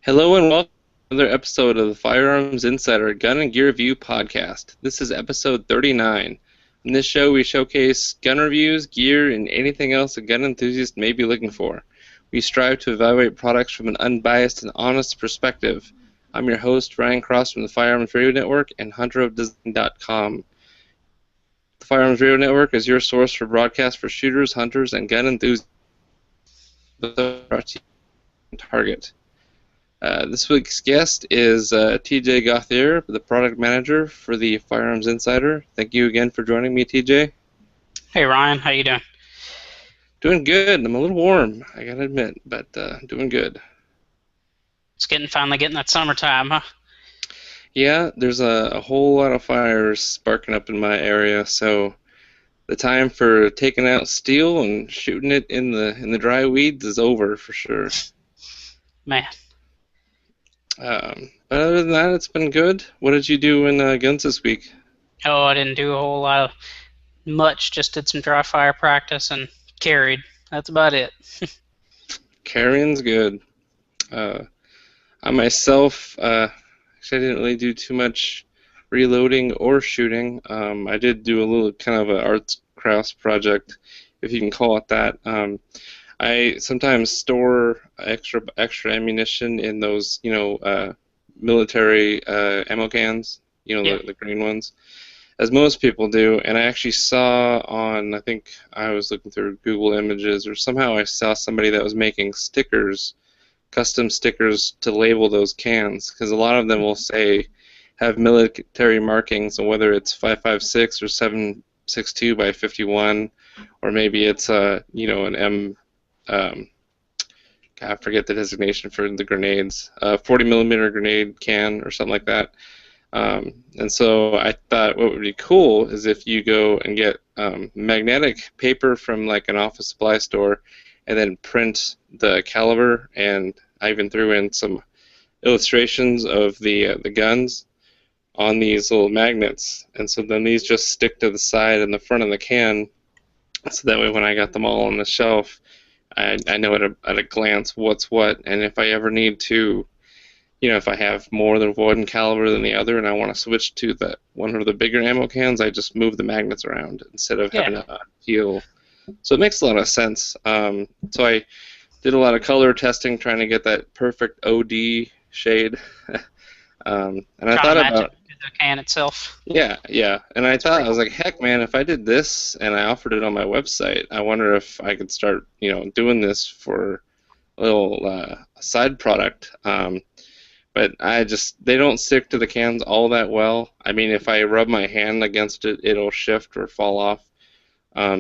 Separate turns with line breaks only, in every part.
Hello and welcome to another episode of the Firearms Insider Gun and Gear Review podcast. This is episode 39. In this show, we showcase gun reviews, gear, and anything else a gun enthusiast may be looking for. We strive to evaluate products from an unbiased and honest perspective. I'm your host, Ryan Cross from the Firearms Radio Network and hunterofdesign.com. The Firearms Radio Network is your source for broadcasts for shooters, hunters, and gun enthusiasts. Target. This week's guest is TJ Gauthier, the product manager for the Firearms Insider. Thank you again for joining me, TJ.
Hey Ryan, how you doing?
Doing good. I'm a little warm, I gotta admit, but doing good.
It's finally getting that summertime, huh?
Yeah, there's a whole lot of fires sparking up in my area, so the time for taking out steel and shooting it in the dry weeds is over for sure.
Man.
But other than that, it's been good. What did you do in guns this week?
Oh, I didn't do a whole lot of much. Just did some dry fire practice and carried. That's about it.
Carrying's good. I myself, actually, I didn't really do too much reloading or shooting. I did do a little kind of an arts crafts project, if you can call it that. I sometimes store extra ammunition in those, military ammo cans,
Yeah.
the green ones, as most people do. And I actually saw I think I was looking through Google Images, or somehow I saw somebody that was making stickers, custom stickers to label those cans, because a lot of them will have military markings, and whether it's 5.56 or 7.62 by 51, or maybe it's an M. I forget the designation for the grenades, 40 millimeter grenade can or something like that. And so I thought what would be cool is if you go and get magnetic paper from like an office supply store, and then print the caliber, and I even threw in some illustrations of the guns on these little magnets, and so then these just stick to the side and the front of the can, so that way when I got them all on the shelf, I know at a glance what's what, and if I ever need to, if I have more than one caliber than the other and I want to switch to one of the bigger ammo cans, I just move the magnets around instead of having to peel. So it makes a lot of sense. So I did a lot of color testing, trying to get that perfect OD shade. And I thought about
the can itself.
Yeah. And I thought, I was like, heck, man, if I did this and I offered it on my website, I wonder if I could start, doing this for a little side product. But they don't stick to the cans all that well. I mean, if I rub my hand against it, it'll shift or fall off.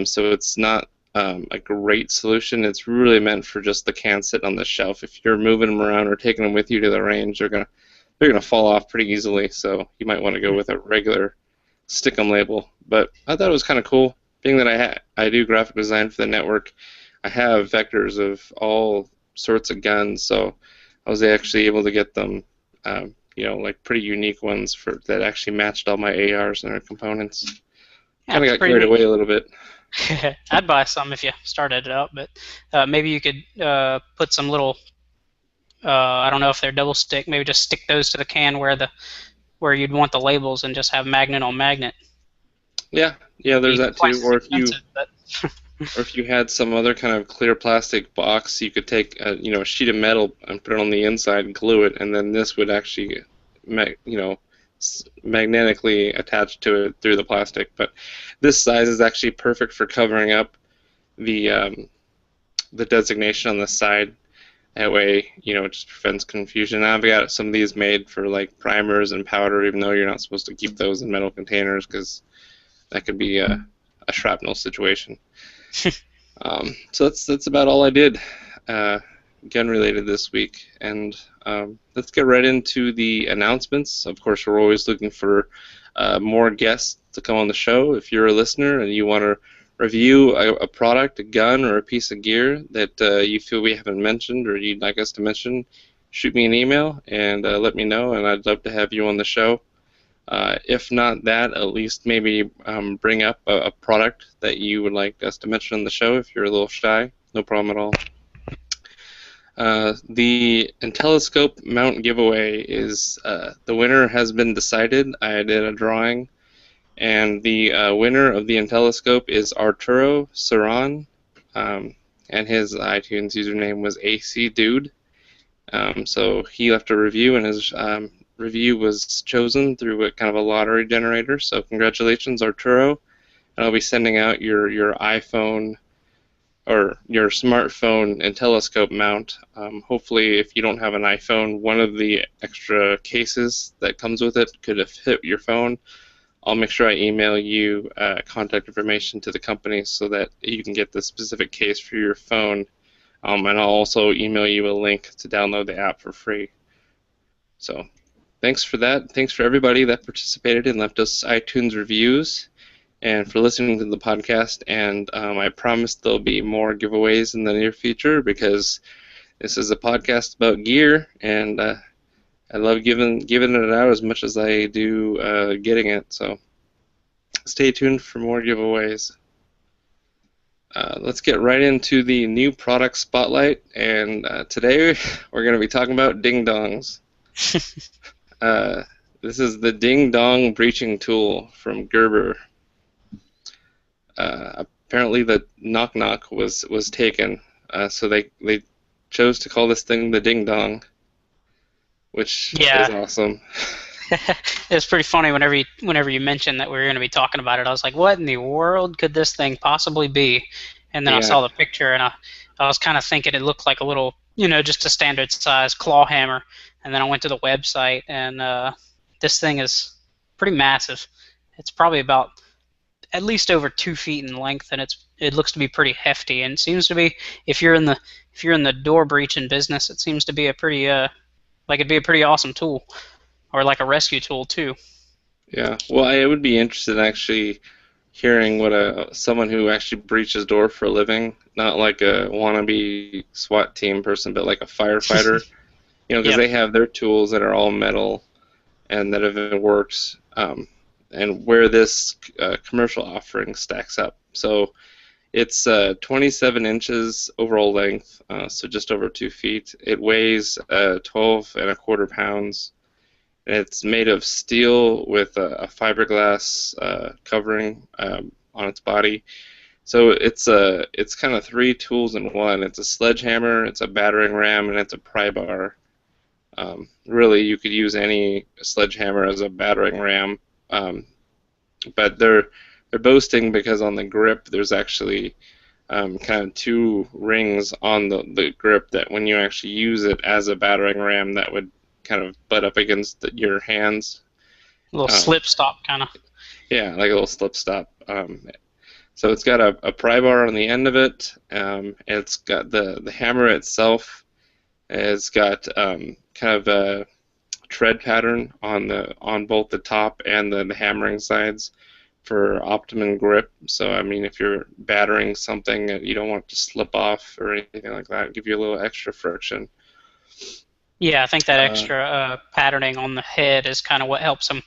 So it's not a great solution. It's really meant for just the can sitting on the shelf. If you're moving them around or taking them with you to the range, they're gonna fall off pretty easily. So you might want to go with a regular stick-'em label. But I thought it was kind of cool, being that I do graphic design for the network. I have vectors of all sorts of guns, so I was actually able to get them, like pretty unique ones that actually matched all my ARs and their components. Kind of got carried away a little bit.
I'd buy some if you started it up, but maybe you could put some little, I don't know if they're double stick, maybe just stick those to the can where you'd want the labels and just have magnet on magnet.
Yeah, there's that too. Or if you had some other kind of clear plastic box, you could take a sheet of metal and put it on the inside and glue it, and then this would actually magnetically attach to it through the plastic. But this size is actually perfect for covering up the designation on the side. That way, it just prevents confusion. I've got some of these made for like primers and powder, even though you're not supposed to keep those in metal containers, because that could be a shrapnel situation. So that's about all I did gun related this week, and let's get right into the announcements. Of course, we're always looking for more guests to come on the show. If you're a listener and you want to review a product, a gun, or a piece of gear that you feel we haven't mentioned or you'd like us to mention, shoot me an email and let me know, and I'd love to have you on the show. If not that, at least maybe bring up a product that you would like us to mention on the show. If you're a little shy, no problem at all. The Intelliscope mount giveaway is the winner has been decided. I did a drawing, and the winner of the Intelliscope is Arturo Saran, and his iTunes username was AC Dude. So he left a review, and his review was chosen through a kind of a lottery generator. So congratulations, Arturo! And I'll be sending out your iPhone or your smartphone Intelliscope mount. Hopefully, if you don't have an iPhone, one of the extra cases that comes with it could fit your phone. I'll make sure I email you contact information to the company so that you can get the specific case for your phone. And I'll also email you a link to download the app for free. So thanks for that. Thanks for everybody that participated and left us iTunes reviews, and for listening to the podcast. And I promise there'll be more giveaways in the near future, because this is a podcast about gear, and I love giving it out as much as I do getting it. So stay tuned for more giveaways. Let's get right into the new product spotlight, and today we're going to be talking about ding dongs. This is the ding dong breaching tool from Gerber. Apparently the knock knock was taken, so they chose to call this thing the ding dong, which is awesome.
It was pretty funny whenever you mentioned that we were going to be talking about it. I was like, what in the world could this thing possibly be? And then I saw the picture, and I was kind of thinking it looked like a little, just a standard size claw hammer. And then I went to the website, and this thing is pretty massive. It's probably about at least over 2 feet in length, and it looks to be pretty hefty. And it seems to be, if you're in the door breaching business, it seems to be a pretty it'd be a pretty awesome tool. Or like a rescue tool too.
Yeah, well, I would be interested in actually hearing what someone who actually breaches door for a living, not like a wannabe SWAT team person, but like a firefighter. Because they have their tools that are all metal and that have worked, and where this commercial offering stacks up. So it's 27 inches overall length, so just over 2 feet. It weighs 12.25 pounds. It's made of steel with a fiberglass covering on its body. So it's kind of 3 tools in one. It's a sledgehammer, it's a battering ram, and it's a pry bar. Really, you could use any sledgehammer as a battering ram, but they're boasting because on the grip there's actually kind of 2 rings on the grip that when you actually use it as a battering ram, that would kind of butt up against your hands.
A little slip stop, kind of.
Yeah, like a little slip stop. So it's got a pry bar on the end of it. It's got the hammer itself. It's got kind of a tread pattern on both the top and the hammering sides for optimum grip. So I mean, if you're battering something that you don't want to slip off or anything like that, give you a little extra friction.
Yeah, I think that extra patterning on the head is kind of what helps them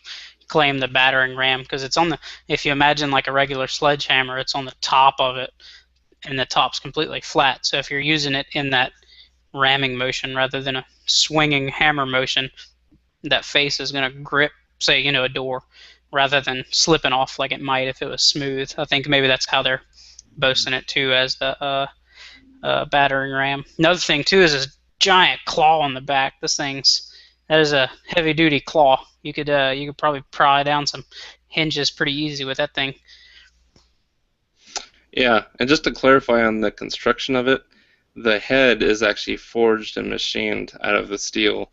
claim the battering ram, because it's on the. If you imagine like a regular sledgehammer, it's on the top of it, and the top's completely flat. So if you're using it in that ramming motion rather than a swinging hammer motion, that face is going to grip, say, a door, rather than slipping off like it might if it was smooth. I think maybe that's how they're boasting it too, as the battering ram. Another thing too is this giant claw on the back. That is a heavy duty claw. You could probably pry down some hinges pretty easy with that thing.
Yeah, and just to clarify on the construction of it, the head is actually forged and machined out of the steel,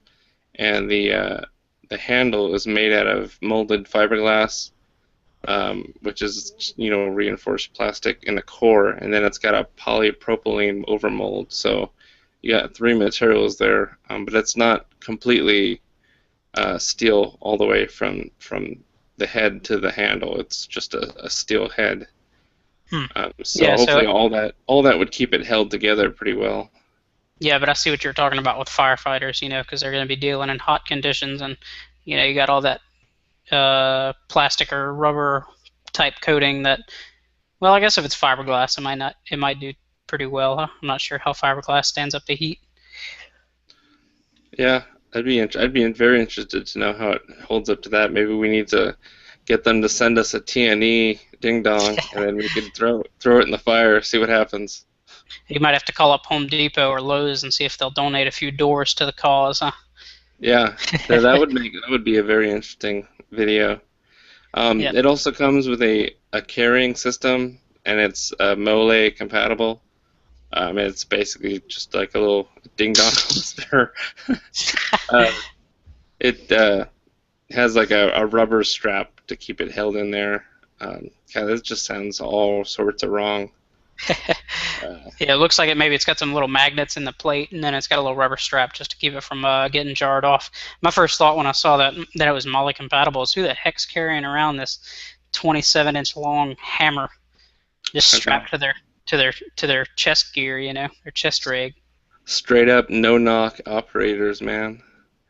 and the handle is made out of molded fiberglass, which is reinforced plastic in the core, and then it's got a polypropylene overmold. So you got 3 materials there, but it's not completely steel all the way from the head to the handle. It's just a steel head. Hopefully all that would keep it held together pretty well.
Yeah, but I see what you're talking about with firefighters, because they're going to be dealing in hot conditions, and you got all that plastic or rubber type coating that. Well, I guess if it's fiberglass, it might do pretty well. Huh? I'm not sure how fiberglass stands up to heat.
Yeah, I'd be very interested to know how it holds up to that. Maybe we need to get them to send us a TNE ding dong, and then we could throw it in the fire, see what happens.
You might have to call up Home Depot or Lowe's and see if they'll donate a few doors to the cause, huh?
Yeah, that would be a very interesting video.
Yep.
It also comes with a carrying system, and it's Mole compatible. It's basically just like a little ding dong holster. uh, it has like a rubber strap to keep it held in there. God, this just sounds all sorts of wrong.
Yeah, it looks like it's got some little magnets in the plate, and then it's got a little rubber strap just to keep it from getting jarred off. My first thought when I saw that it was MOLLE compatible is who the heck's carrying around this 27-inch long hammer just
I know.
strapped to their chest gear, their chest rig.
Straight up no knock operators, man.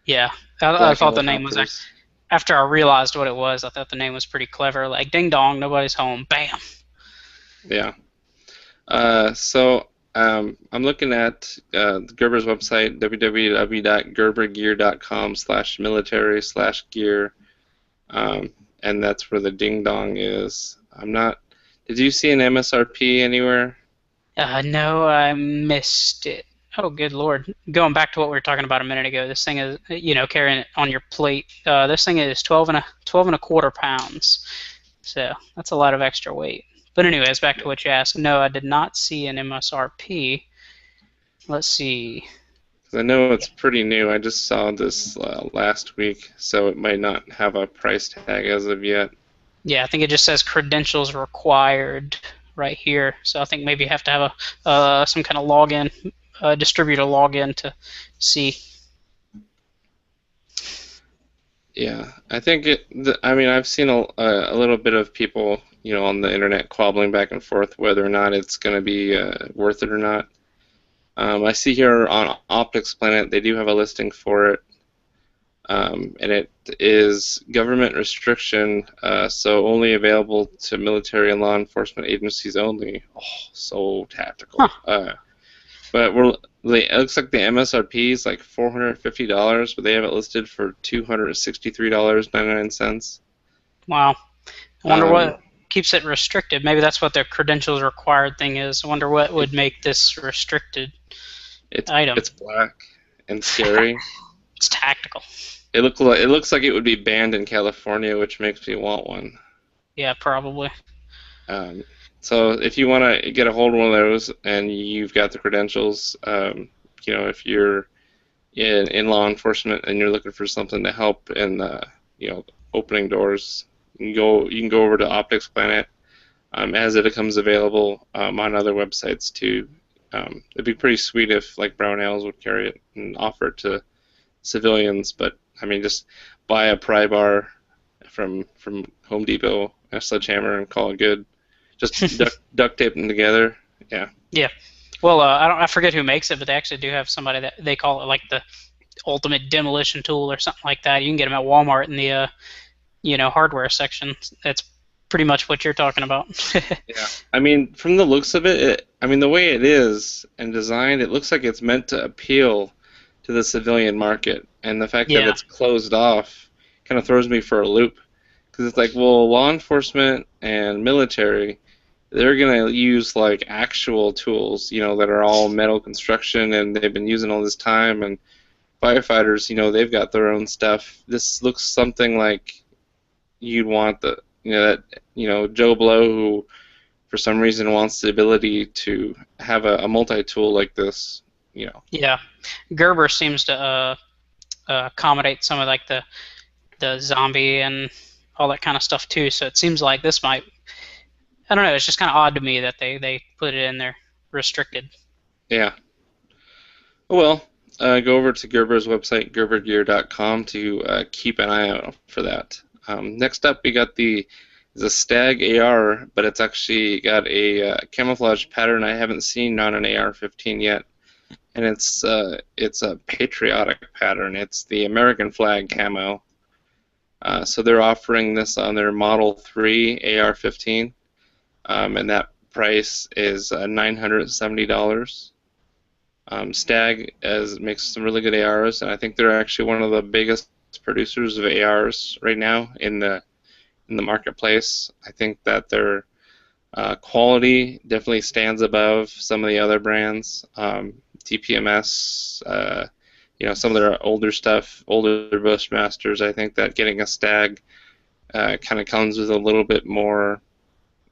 Yeah, I
Black
thought the name was
helicopters.
after I realized what it was. I thought the name was pretty clever, like ding dong, nobody's home, bam.
Yeah. I'm looking at Gerber's website, www.gerbergear.com/military/gear, and that's where the ding dong is. I'm not. Did you see an MSRP anywhere?
No, I missed it. Oh, good lord. Going back to what we were talking about a minute ago, this thing is, carrying it on your plate. This thing is 12 and a quarter pounds. So that's a lot of extra weight. But anyways, back to what you asked. No, I did not see an MSRP. Let's see.
'Cause I know it's pretty new. I just saw this last week, so it might not have a price tag as of yet.
Yeah, I think it just says credentials required right here. So I think maybe you have to have some kind of login, distributor login to see.
Yeah, I think I mean, I've seen a little bit of people, on the internet quabbling back and forth whether or not it's going to be worth it or not. I see here on Optics Planet they do have a listing for it, and it is government restriction, so only available to military and law enforcement agencies only. Oh, so tactical.
Huh.
But it looks like the MSRP is like $450, but they have it listed for $263.99.
Wow. I wonder
Um,
what keeps it restricted. Maybe that's what their credentials required thing is. I wonder what
it,
would make this restricted
it's
item.
it's black and scary.
It's tactical.
It looks like it would be banned in California, which makes me want one.
Yeah, probably.
Um, so if you want to get a hold of one of those and you've got the credentials, if you're in law enforcement and you're looking for something to help in, opening doors, you can go over to Optics Planet as it becomes available on other websites too. It'd be pretty sweet if like Brownells would carry it and offer it to civilians, but I mean just buy a pry bar from Home Depot, a sledgehammer, and call it good. Just duct tape them together. Yeah.
Yeah. Well, I forget who makes it, but they actually do have somebody that they call it like the ultimate demolition tool or something like that. You can get them at Walmart in the hardware section. That's pretty much what you're talking about.
Yeah. I mean, from the looks of I mean, the way it is and designed, it looks like it's meant to appeal to the civilian market, and the fact that
Yeah.
it's closed off kind of throws me for a loop. Because it's like, well, law enforcement and military, they're gonna use like actual tools, that are all metal construction and they've been using all this time. And firefighters, they've got their own stuff. This looks something like you'd want Joe Blow who, for some reason, wants the ability to have a multi-tool like this.
Yeah. Gerber seems to accommodate some of like the zombie and all that kind of stuff too. So it seems like this might. I don't know. It's just kind of odd to me that they put it in there restricted.
Yeah. Well, go over to Gerber's website, gerbergear.com, to keep an eye out for that. Next up, we got the Stag AR, but it's actually got a camouflage pattern I haven't seen on an AR-15 yet, and it's a patriotic pattern. It's the American flag camo. So they're offering this on their Model 3 AR-15, and that price is $970. Stag makes some really good ARs, and I think they're actually one of the biggest producers of ARs right now in the marketplace. I think that their quality definitely stands above some of the other brands. TPMS, some of their older stuff, older Bushmasters. I think that getting a Stag kind of comes with a little bit more,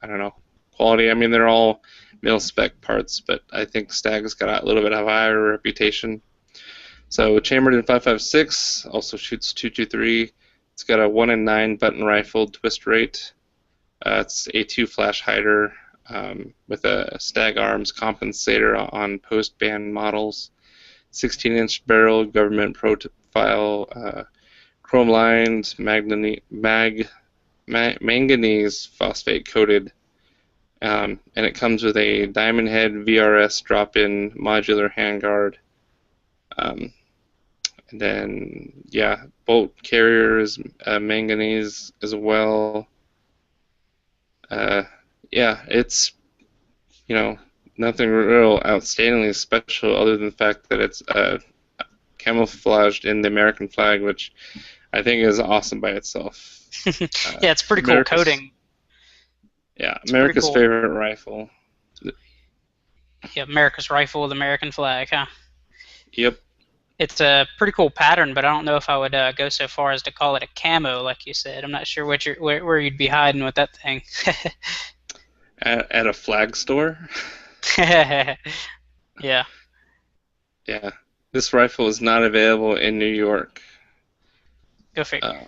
I don't know, quality. I mean, they're all mil spec parts, but I think Stag's got a little bit of a higher reputation. So chambered in 5.56, also shoots 223. It's got a 1 in 9 button rifle twist rate. It's A2 flash hider with a Stag Arms compensator on post-band models. 16-inch barrel, government profile, chrome lined, manganese phosphate coated, and it comes with a diamond head VRS drop-in modular handguard. And then, yeah, bolt carrier is manganese as well. Yeah, it's, nothing real outstandingly special other than the fact that it's camouflaged in the American flag, which I think is awesome by itself.
Yeah, it's pretty cool coating.
Yeah, America's favorite rifle.
Yeah, America's rifle with American flag, huh?
Yep.
It's a pretty cool pattern, but I don't know if I would go so far as to call it a camo, like you said. I'm not sure where you'd be hiding with that thing.
At a flag store?
Yeah.
Yeah. This rifle is not available in New York.
Go figure.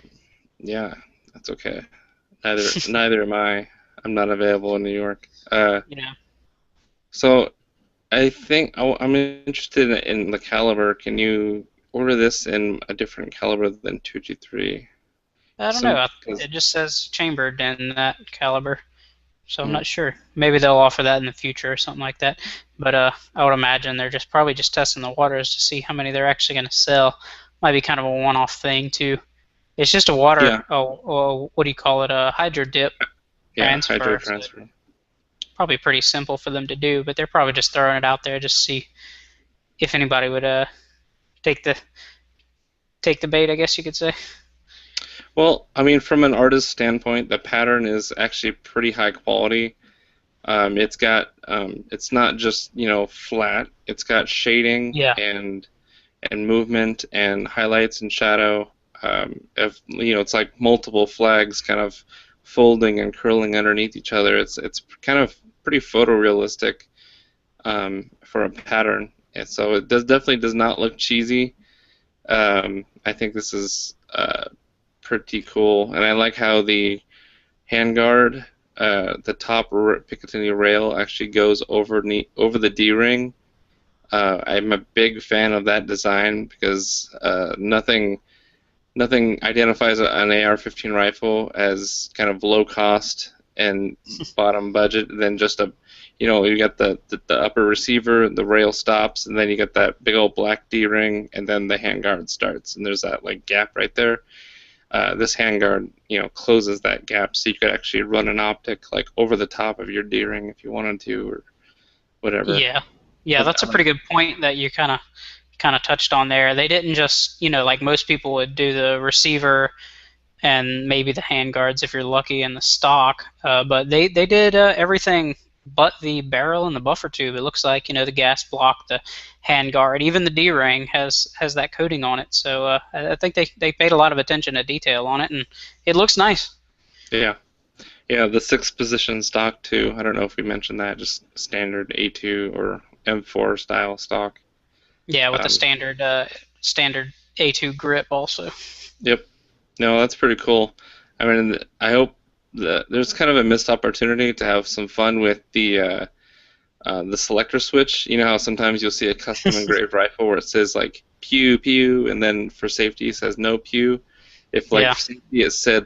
Yeah, that's okay. Neither am I. I'm not available in New York. So I think I'm interested in the caliber. Can you order this in a different caliber than 223?
I don't know. It just says chambered in that caliber, so I'm not sure. Maybe they'll offer that in the future or something like that. But I would imagine they're probably just testing the waters to see how many they're actually going to sell. Might be kind of a one-off thing too. It's just a water.
Yeah.
What do you call it? A hydro dip.
Yeah,
transfer.
hydro transfer.
So probably pretty simple for them to do, but they're probably just throwing it out there just to see if anybody would take the bait, I guess you could say.
Well, I mean, from an artist's standpoint, the pattern is actually pretty high quality. It's got it's not just flat. It's got shading and movement and highlights and shadow. It's like multiple flags kind of folding and curling underneath each other. It's kind of pretty photorealistic for a pattern, and so it definitely does not look cheesy. I think this is pretty cool, and I like how the handguard, the top Picatinny rail actually goes over the D-ring. I'm a big fan of that design because nothing identifies an AR-15 rifle as kind of low cost and bottom budget than just you got the upper receiver, the rail stops, and then you got that big old black D-ring, and then the handguard starts, and there's that gap right there. This handguard, closes that gap, so you could actually run an optic over the top of your D-ring if you wanted to, or whatever.
Yeah, that's a pretty good point that you kind of touched on there. They didn't just, like most people would do the receiver and maybe the handguards if you're lucky in the stock, but they did everything but the barrel and the buffer tube. It looks like, the gas block, the handguard, even the D-ring has that coating on it. So I think they paid a lot of attention to detail on it, and it looks nice.
Yeah, the 6th position stock too. I don't know if we mentioned that, just standard A2 or M4 style stock.
Yeah, with the standard A2 grip also.
Yep. No, that's pretty cool. I mean, I hope there's kind of a missed opportunity to have some fun with the selector switch. You know how sometimes you'll see a custom engraved rifle where it says pew pew, and then for safety it says no pew. If for safety it said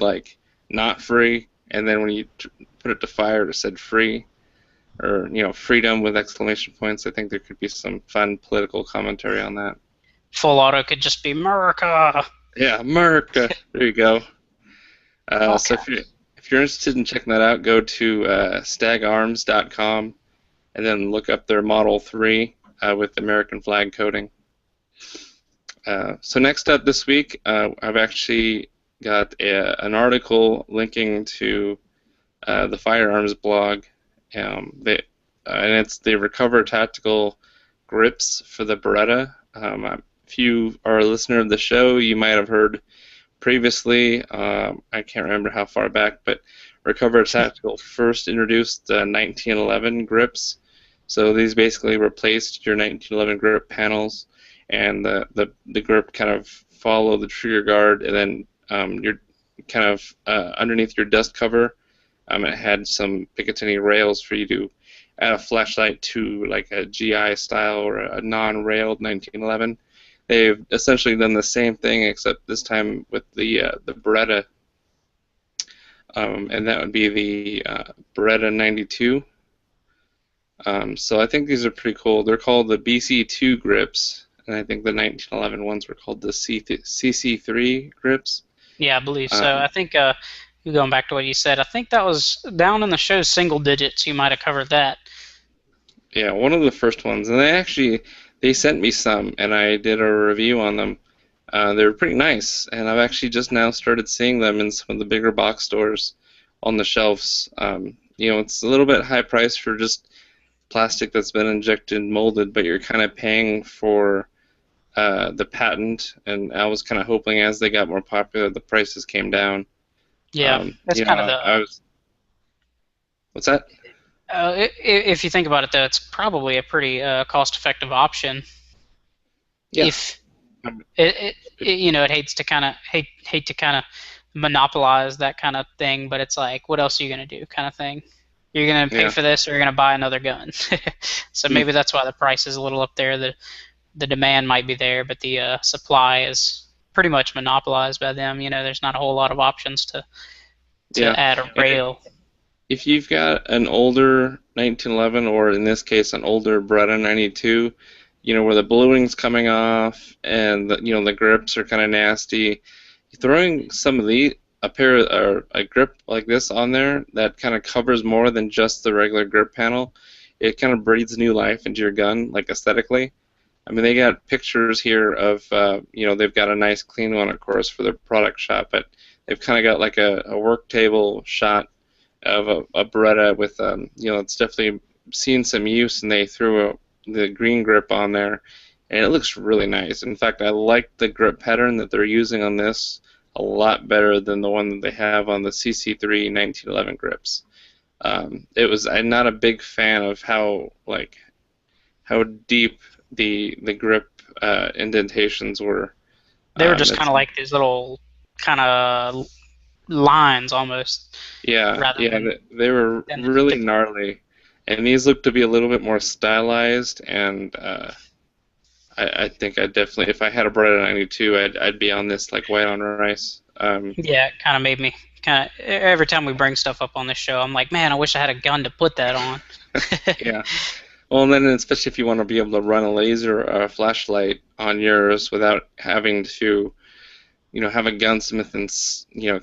not free, and then when you put it to fire it said free, or freedom with exclamation points. I think there could be some fun political commentary on that.
Full auto could just be America.
Yeah, America. There you go. Okay. So if you're interested in checking that out, go to stagarms.com and then look up their Model 3. with American flag coating. So next up this week, I've actually got an article linking to the Firearms blog. And it's the Recover Tactical grips for the Beretta. If you are a listener of the show, you might have heard previously, I can't remember how far back, but Recover Tactical first introduced the 1911 grips. So these basically replaced your 1911 grip panels, and the grip kind of follow the trigger guard, and then you're kind of underneath your dust cover. It had some Picatinny rails for you to add a flashlight to, like a GI style or a non-railed 1911. They've essentially done the same thing, except this time with the Beretta, and that would be the Beretta 92. So I think these are pretty cool. They're called the BC2 grips, and I think the 1911 ones were called the CC3 grips.
Yeah, I believe so. I think, going back to what you said, I think that was down in the show's single digits. You might have covered that.
Yeah, one of the first ones. And they sent me some, and I did a review on them. They were pretty nice, and I've actually just now started seeing them in some of the bigger box stores on the shelves. It's a little bit high price for just plastic that's been injected and molded, but you're kind of paying for the patent, and I was kind of hoping as they got more popular, the prices came down.
Yeah, that's kind of the...
What's that?
If you think about it, though, it's probably a pretty cost-effective option.
Yeah.
If it hates to kind of hate to kind of monopolize that kind of thing, but it's like, what else are you gonna do, kind of thing. You're gonna pay for this, or you're gonna buy another gun. So maybe that's why the price is a little up there. The demand might be there, but the supply is pretty much monopolized by them. There's not a whole lot of options to add a rail.
If you've got an older 1911, or in this case an older Beretta 92, where the bluing's coming off and the grips are kind of nasty, throwing some of a grip like this on there that kind of covers more than just the regular grip panel, it kind of breathes new life into your gun, like aesthetically. I mean, they got pictures here of, they've got a nice clean one, of course, for their product shop, but they've kind of got like a work table shot of a Beretta with, it's definitely seen some use, and they threw the green grip on there, and it looks really nice. In fact, I like the grip pattern that they're using on this a lot better than the one that they have on the CC3 1911 grips. I'm not a big fan of how deep the grip indentations were.
They were just kind of like these little kind of lines almost.
Yeah, they were really gnarly, and these look to be a little bit more stylized. And I think I definitely, if I had a Beretta 92, I'd be on this like white on rice.
Yeah, it kind of made me every time we bring stuff up on this show, I'm like, man, I wish I had a gun to put that on.
Yeah. Well, and then especially if you want to be able to run a laser or a flashlight on yours without having to, have a gunsmith and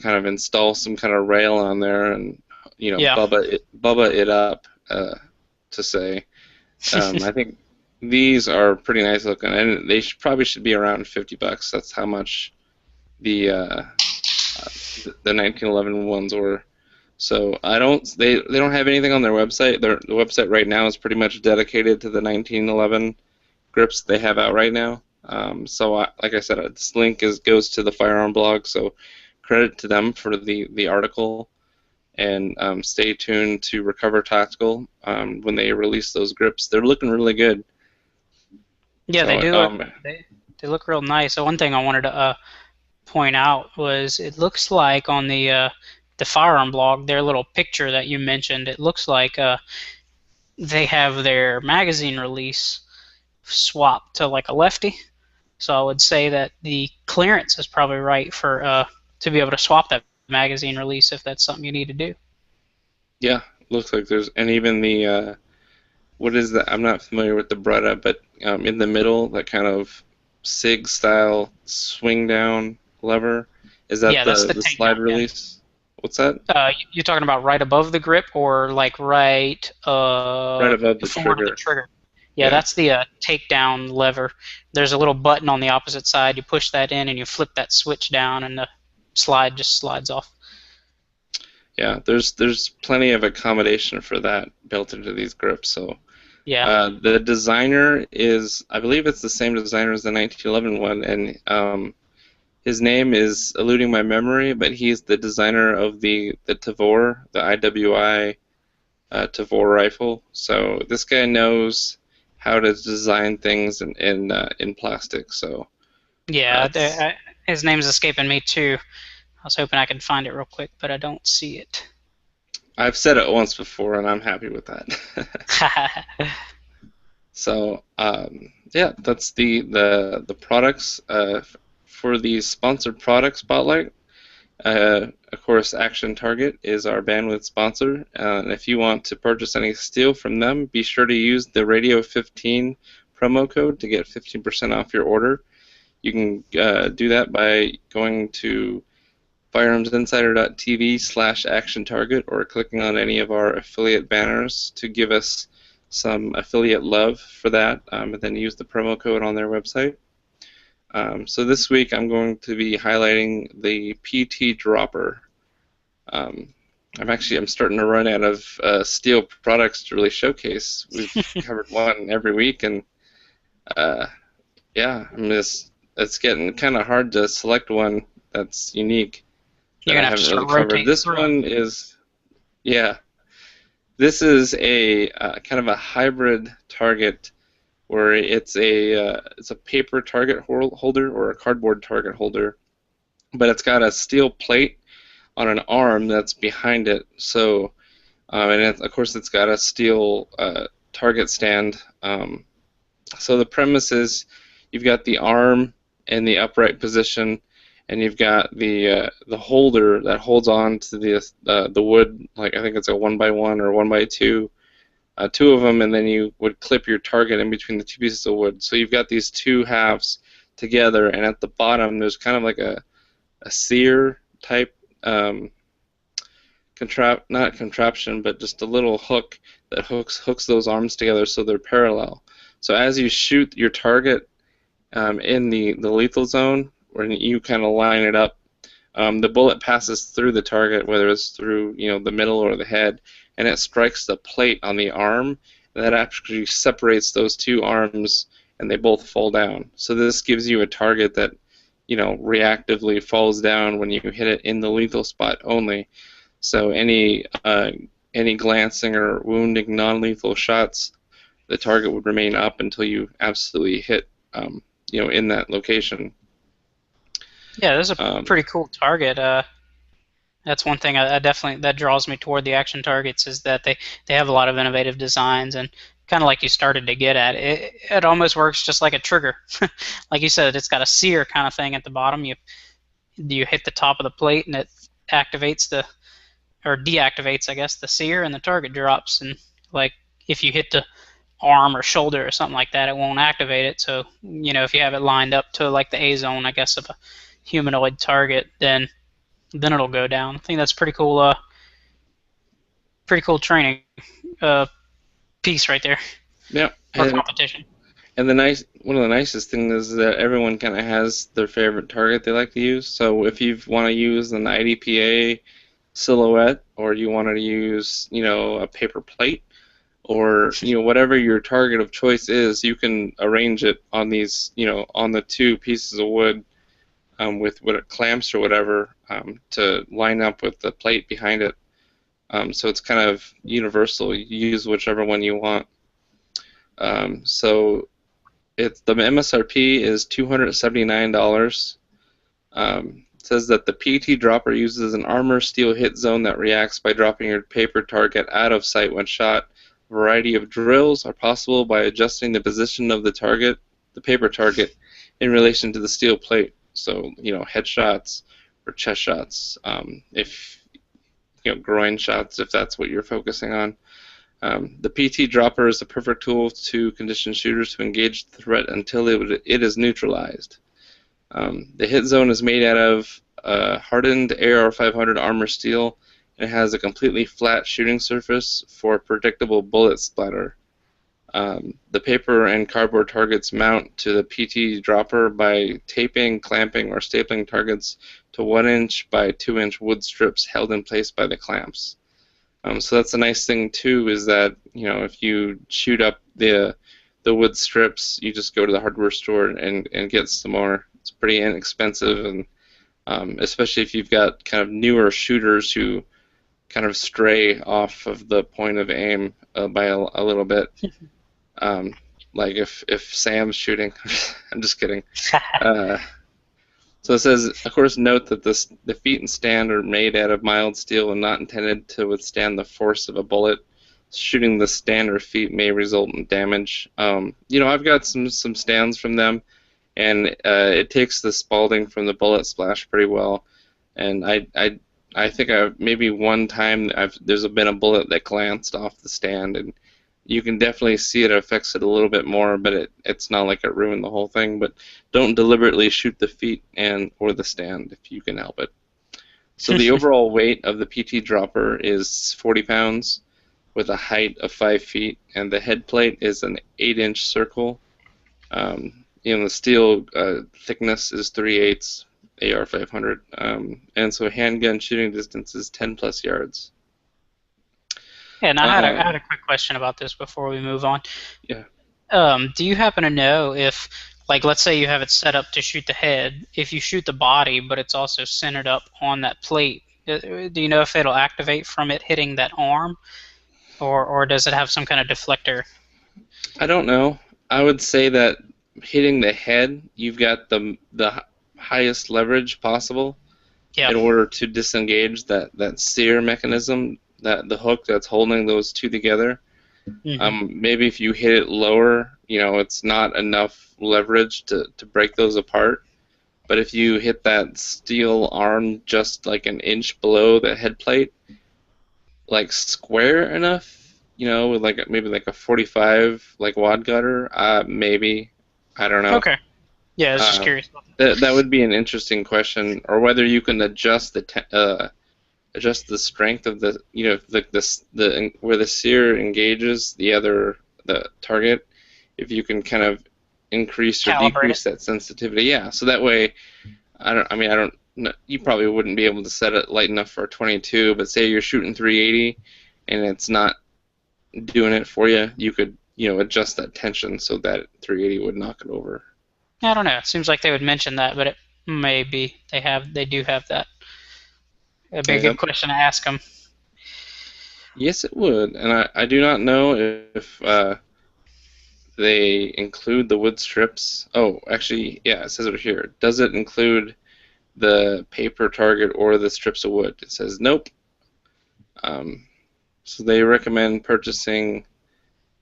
kind of install some kind of rail on there and bubba it up to say. I think these are pretty nice looking, and they probably should be around $50. That's how much the 1911 ones were. So they don't have anything on their website. The website right now is pretty much dedicated to the 1911 grips they have out right now. Like I said, this link goes to the Firearm blog, so credit to them for the article, and stay tuned to Recover Tactical when they release those grips. They're looking really good.
Yeah, they do. They look real nice. So one thing I wanted to point out was it looks like on the Firearm blog, their little picture that you mentioned, it looks like they have their magazine release swapped to like a lefty. So I would say that the clearance is probably right for to be able to swap that magazine release if that's something you need to do.
Yeah, looks like there's, and even the what is that? I'm not familiar with the Beretta, but in the middle, that kind of SIG style swing down lever, is that the slide release? What's that?
You're talking about right above the grip, or like right
above the trigger?
Yeah, that's the takedown lever. There's a little button on the opposite side. You push that in, and you flip that switch down, and the slide just slides off.
Yeah, there's plenty of accommodation for that built into these grips. So
Yeah.
the designer is, I believe it's the same designer as the 1911 one, and his name is eluding my memory, but he's the designer of the Tavor, the IWI Tavor rifle. So this guy knows how to design things in plastic. So
Yeah,
it's,
his name's escaping me too. I was hoping I could find it real quick, but I don't see it.
I've said it once before, and I'm happy with that. So yeah, that's the products for the sponsored product spotlight. Of course, Action Target is our bandwidth sponsor, and if you want to purchase any steel from them, be sure to use the Radio 15 promo code to get 15% off your order. You can do that by going to firearmsinsider.tv/Action Target or clicking on any of our affiliate banners to give us some affiliate love for that, and then use the promo code on their website. So this week I'm going to be highlighting the PT Dropper. I'm starting to run out of steel products to really showcase. We've covered one every week, and yeah, it's getting kind of hard to select one that's unique that
You're
I
gonna have to
haven't
start
really covered.
rotating
This
through.
one is, yeah, this is a kind of a hybrid target where it's a paper target holder or a cardboard target holder, but it's got a steel plate on an arm that's behind it. So, of course, it's got a steel target stand. So the premise is you've got the arm in the upright position, and you've got the holder that holds on to the wood. Like I think it's a 1x1 or 1x2. Two of them, and then you would clip your target in between the two pieces of wood. So you've got these two halves together, and at the bottom there's kind of like a sear type not contraption, but just a little hook that hooks those arms together so they're parallel. So as you shoot your target in the lethal zone, when you kind of line it up, the bullet passes through the target, whether it's through the middle or the head, and it strikes the plate on the arm, and that actually separates those two arms, and they both fall down. So this gives you a target that reactively falls down when you hit it in the lethal spot only. So any glancing or wounding non-lethal shots, the target would remain up until you absolutely hit in that location.
Yeah, this is a pretty cool target. That's one thing I definitely that draws me toward the Action Targets is that they have a lot of innovative designs, and kind of like you started to get at, it almost works just like a trigger. Like you said, it's got a sear kind of thing at the bottom. You hit the top of the plate, and it activates or deactivates, I guess, the sear, and the target drops. And like if you hit the arm or shoulder or something like that, it won't activate it. So if you have it lined up to like the A zone, I guess, of a humanoid target, then it'll go down. I think that's pretty cool. Pretty cool training piece right there.
Yeah.
Or competition.
And one of the nicest things is that everyone kind of has their favorite target they like to use. So if you want to use an IDPA silhouette, or you want to use a paper plate, or whatever your target of choice is, you can arrange it on these on the two pieces of wood with clamps or whatever to line up with the plate behind it. So it's kind of universal. You use whichever one you want. So the MSRP is $279. It says that the PT dropper uses an armor steel hit zone that reacts by dropping your paper target out of sight when shot. A variety of drills are possible by adjusting the position of the paper target, in relation to the steel plate. So headshots or chest shots, if groin shots, if that's what you're focusing on. The PT dropper is the perfect tool to condition shooters to engage the threat until it is neutralized. The hit zone is made out of hardened AR-500 armor steel, and it has a completely flat shooting surface for predictable bullet splatter. The paper and cardboard targets mount to the PT dropper by taping, clamping, or stapling targets to 1-inch by 2-inch wood strips held in place by the clamps. So that's a nice thing too, is that if you shoot up the wood strips, you just go to the hardware store and get some more. It's pretty inexpensive, and especially if you've got kind of newer shooters who kind of stray off of the point of aim by a little bit. Like if Sam's shooting, I'm just kidding. So it says, of course, note that the feet and stand are made out of mild steel and not intended to withstand the force of a bullet. Shooting the stand or feet may result in damage. I've got some stands from them, and it takes the spalding from the bullet splash pretty well. And I think maybe one time there's been a bullet that glanced off the stand, and you can definitely see it affects it a little bit more, but it's not like it ruined the whole thing. But don't deliberately shoot the feet or the stand if you can help it. So the overall weight of the PT dropper is 40 pounds with a height of 5 feet, and the head plate is an 8-inch circle. The steel thickness is 3/8 AR 500, and so handgun shooting distance is 10 plus yards.
Yeah, and I had a quick question about this before we move on.
Yeah.
Do you happen to know if, like, let's say you have it set up to shoot the head, if you shoot the body, but it's also centered up on that plate, do you know if it'll activate from it hitting that arm, or does it have some kind of deflector?
I don't know. I would say that hitting the head, you've got the highest leverage possible in order to disengage that sear mechanism, that the hook that's holding those two together. Maybe if you hit it lower, it's not enough leverage to break those apart. But if you hit that steel arm just like an inch below the head plate, like square enough, with maybe like a 45 like wad gutter, maybe. I don't know.
Okay. Yeah, I was just curious about
that. That would be an interesting question, or whether you can adjust the strength of the the where the sear engages the target, if you can kind of increase or decrease that sensitivity. Yeah, so that way, you probably wouldn't be able to set it light enough for a 22, but say you're shooting 380 and it's not doing it for you, you could adjust that tension so that 380 would knock it over.
I don't know. It seems like they would mention that, but it may be they do have that. It'd be a good question to ask them.
Yes, it would, and I do not know if they include the wood strips. Oh, actually, yeah, it says it here. Does it include the paper target or the strips of wood? It says nope. So they recommend purchasing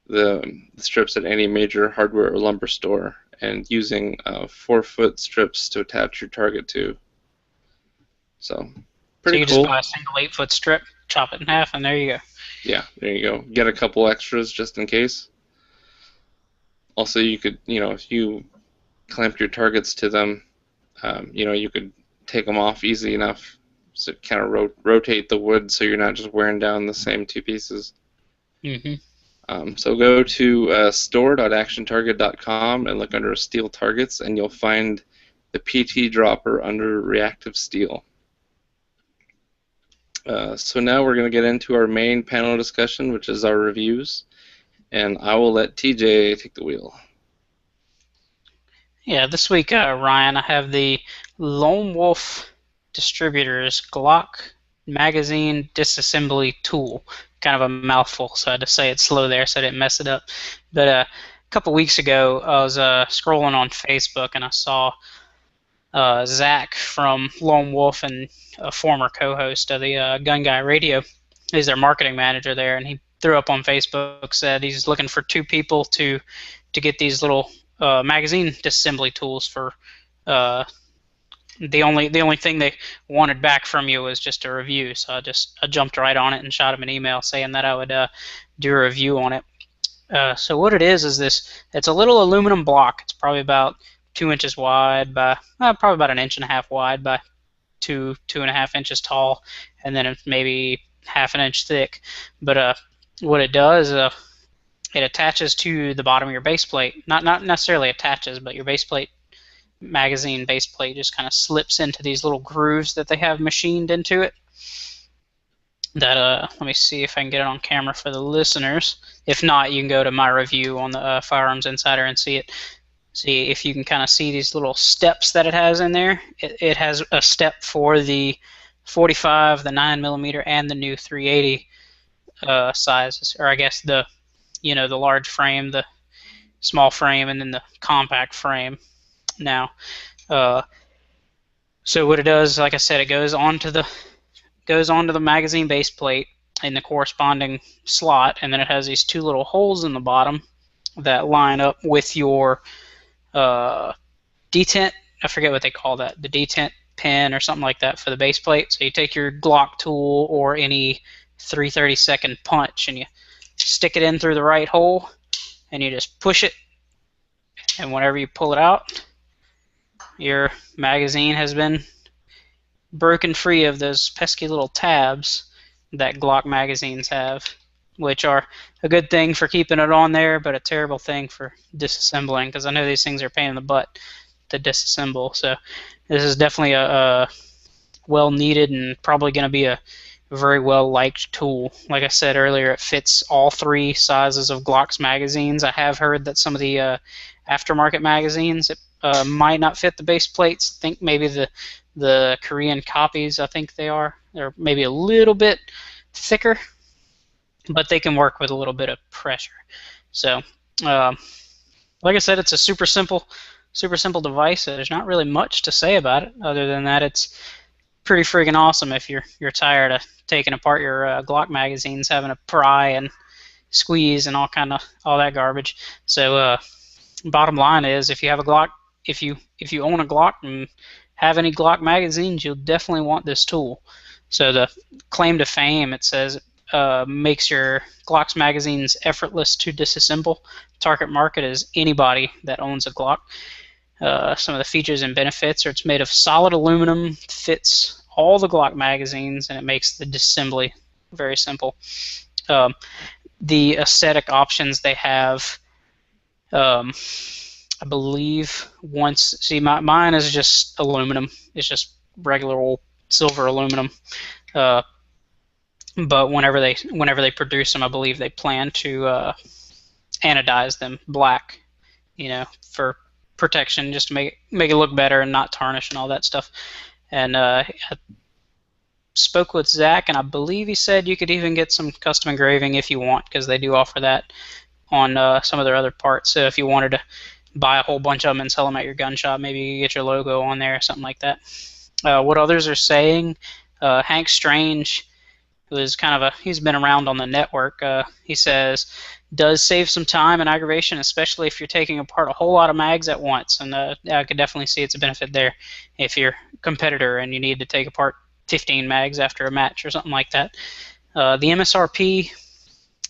the strips at any major hardware or lumber store and using 4-foot strips to attach your target to. So pretty
cool. So you just buy a single 8-foot strip, chop it in half, and there you go.
Yeah, there you go. Get a couple extras just in case. Also, you could, if you clamped your targets to them, you could take them off easy enough to kind of rotate the wood so you're not just wearing down the same two pieces. So go to store.actiontarget.com and look under steel targets, and you'll find the PT dropper under reactive steel. So now we're going to get into our main panel discussion, which is our reviews, and I will let TJ take the wheel.
Yeah, this week, Ryan, I have the Lone Wolf Distributors Glock Magazine Disassembly Tool. Kind of a mouthful, so I had to say it slow there so I didn't mess it up. But a couple weeks ago, I was scrolling on Facebook, and I saw Zach from Lone Wolf and a former co-host of the Gun Guy Radio. He's their marketing manager there, and he threw up on Facebook, said he's looking for 2 people to get these little magazine disassembly tools for the only thing they wanted back from you was just a review. So I jumped right on it and shot him an email saying that I would do a review on it. So what it is this, it's a little aluminum block. It's probably about 2 inches wide by probably about 1.5 inches wide by 2.5 inches tall, and then it's maybe 1/2 inch thick. But what it does, it attaches to the bottom of your base plate. Not necessarily attaches, but your base plate, magazine base plate, just kind of slips into these little grooves that they have machined into it. That let me see if I can get it on camera for the listeners. If not, you can go to my review on the Firearms Insider and see it. See if you can kind of see these little steps that it has in there. It has a step for the 45, the 9mm, and the new 380 sizes, or I guess the the large frame, the small frame, and then the compact frame. Now, so what it does, like I said, it goes onto the magazine base plate in the corresponding slot, and then it has these two little holes in the bottom that line up with your detent. I forget what they call that, the detent pin or something like that for the base plate. So you take your Glock tool or any 3/32 punch and you stick it in through the right hole and you just push it, and whenever you pull it out, your magazine has been broken free of those pesky little tabs that Glock magazines have, which are a good thing for keeping it on there, but a terrible thing for disassembling, because I know these things are a pain in the butt to disassemble. So this is definitely a well needed and probably going to be a very well liked tool. Like I said earlier, it fits all three sizes of Glock's magazines. I have heard that some of the aftermarket magazines might not fit the base plates. I think maybe the Korean copies, I think they're maybe a little bit thicker, but they can work with a little bit of pressure. So, like I said, it's a super simple device. There's not really much to say about it other than that it's pretty freaking awesome if you're tired of taking apart your Glock magazines, having to pry and squeeze and all that garbage. So, bottom line is, if you have a Glock, if you own a Glock and have any Glock magazines, you'll definitely want this tool. So the claim to fame, it says, makes your Glock's magazines effortless to disassemble. Target market is anybody that owns a Glock. Some of the features and benefits are it's made of solid aluminum, fits all the Glock magazines, and it makes the disassembly very simple. The aesthetic options they have, I believe mine is just aluminum. It's just regular old silver aluminum. But whenever they produce them, I believe they plan to anodize them black, for protection, just to make it look better and not tarnish and all that stuff. And I spoke with Zach, and I believe he said you could even get some custom engraving if you want, because they do offer that on some of their other parts. So if you wanted to buy a whole bunch of them and sell them at your gun shop, maybe you get your logo on there or something like that. What others are saying, Hank Strange, who is he's been around on the network, he says, does save some time and aggravation, especially if you're taking apart a whole lot of mags at once. And I could definitely see it's a benefit there if you're a competitor and you need to take apart 15 mags after a match or something like that. The MSRP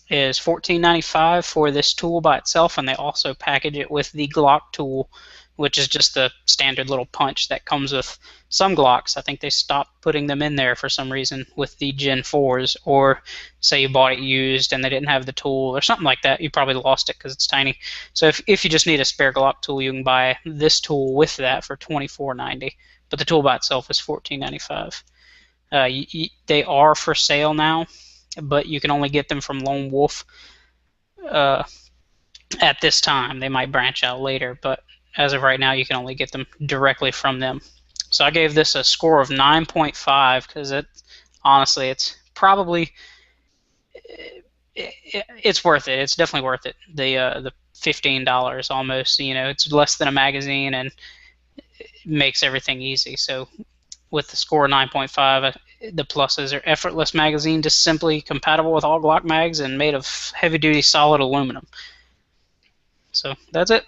is $14.95 for this tool by itself, and they also package it with the Glock tool, which is just the standard little punch that comes with some Glocks. I think they stopped putting them in there for some reason with the Gen 4s, or say you bought it used and they didn't have the tool or something like that. You probably lost it because it's tiny. So if you just need a spare Glock tool, you can buy this tool with that for $24.90, but the tool by itself is $14.95. They are for sale now, but you can only get them from Lone Wolf at this time. They might branch out later, but as of right now, you can only get them directly from them. So I gave this a score of 9.5 because honestly, it's probably it's worth it. It's definitely worth it. The $15 almost. It's less than a magazine and it makes everything easy. So with the score of 9.5, the pluses are effortless magazine, just simply compatible with all Glock mags and made of heavy-duty solid aluminum. So that's it.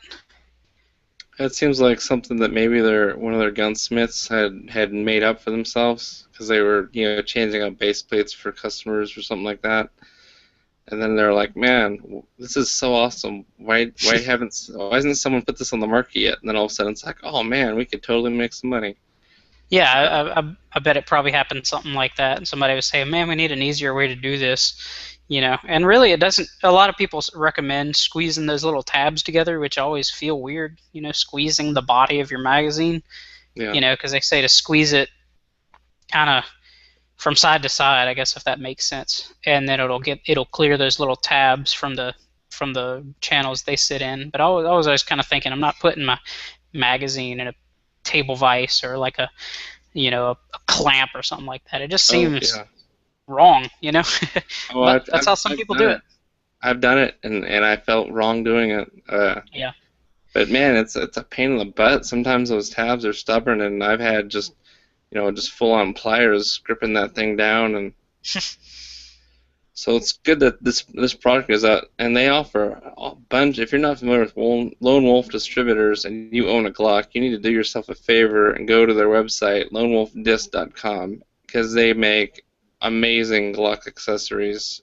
It seems like something that maybe one of their gunsmiths had made up for themselves, because they were changing out base plates for customers or something like that. And then they're like, man, this is so awesome. Why hasn't someone put this on the market yet? And then all of a sudden it's like, oh man, we could totally make some money.
Yeah, I bet it probably happened something like that. And somebody was saying, man, we need an easier way to do this. You know, and really it doesn't. A lot of people recommend squeezing those little tabs together, which I always feel weird. You know, squeezing the body of your magazine.
Yeah.
You know, because they say to squeeze it kind of from side to side, I guess, if that makes sense, and then it'll clear those little tabs from the channels they sit in. But I was always kind of thinking, I'm not putting my magazine in a table vise or like a a clamp or something like that. It just
Oh
seems
yeah.
wrong, you know.
Oh,
But that's how some
I've
people
done
do
it.
it.
I've done it, and I felt wrong doing it.
Yeah.
But man, it's a pain in the butt. Sometimes those tabs are stubborn, and I've had just full on pliers gripping that thing down, and so it's good that this product is out, and they offer a bunch. If you're not familiar with Lone Wolf Distributors and you own a Glock, you need to do yourself a favor and go to their website, lonewolfdisc.com, because they make amazing Glock accessories.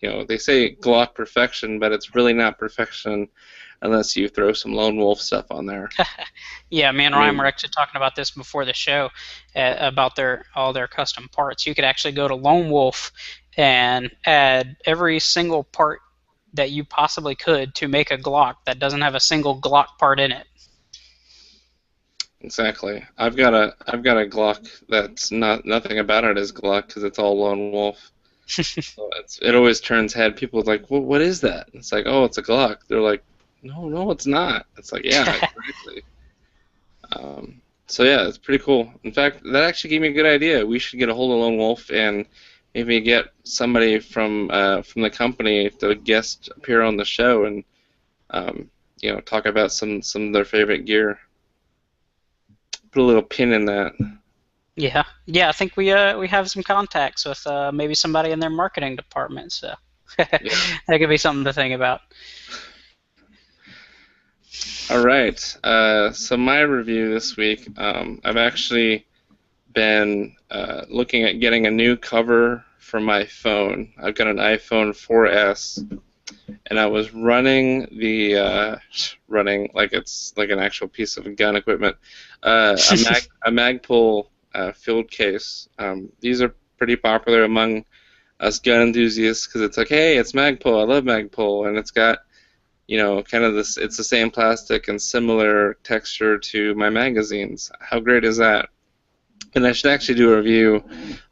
They say Glock perfection, but it's really not perfection unless you throw some Lone Wolf stuff on there.
Yeah, me and
I
Ryan were
mean,
actually talking about this before the show, about all their custom parts. You could actually go to Lone Wolf and add every single part that you possibly could to make a Glock that doesn't have a single Glock part in it.
exactly. I've got a Glock that's nothing about it is Glock because it's all Lone Wolf. So it always turns head. People are like, well, what is that? It's like, oh, it's a Glock. They're like, no, it's not. It's like, yeah, exactly. So yeah, it's pretty cool. In fact, that actually gave me a good idea. We should get a hold of Lone Wolf and maybe get somebody from the company to guest appear on the show and talk about some of their favorite gear. Put a little pin in that.
Yeah, I think we have some contacts with maybe somebody in their marketing department, so that could be something to think about.
All right. So my review this week, I've actually been looking at getting a new cover for my phone. I've got an iPhone 4S, and I was running running like it's like an actual piece of gun equipment, a Magpul field case. These are pretty popular among us gun enthusiasts because it's like, hey, it's Magpul. I love Magpul, and it's got kind of this. It's the same plastic and similar texture to my magazines. How great is that? And I should actually do a review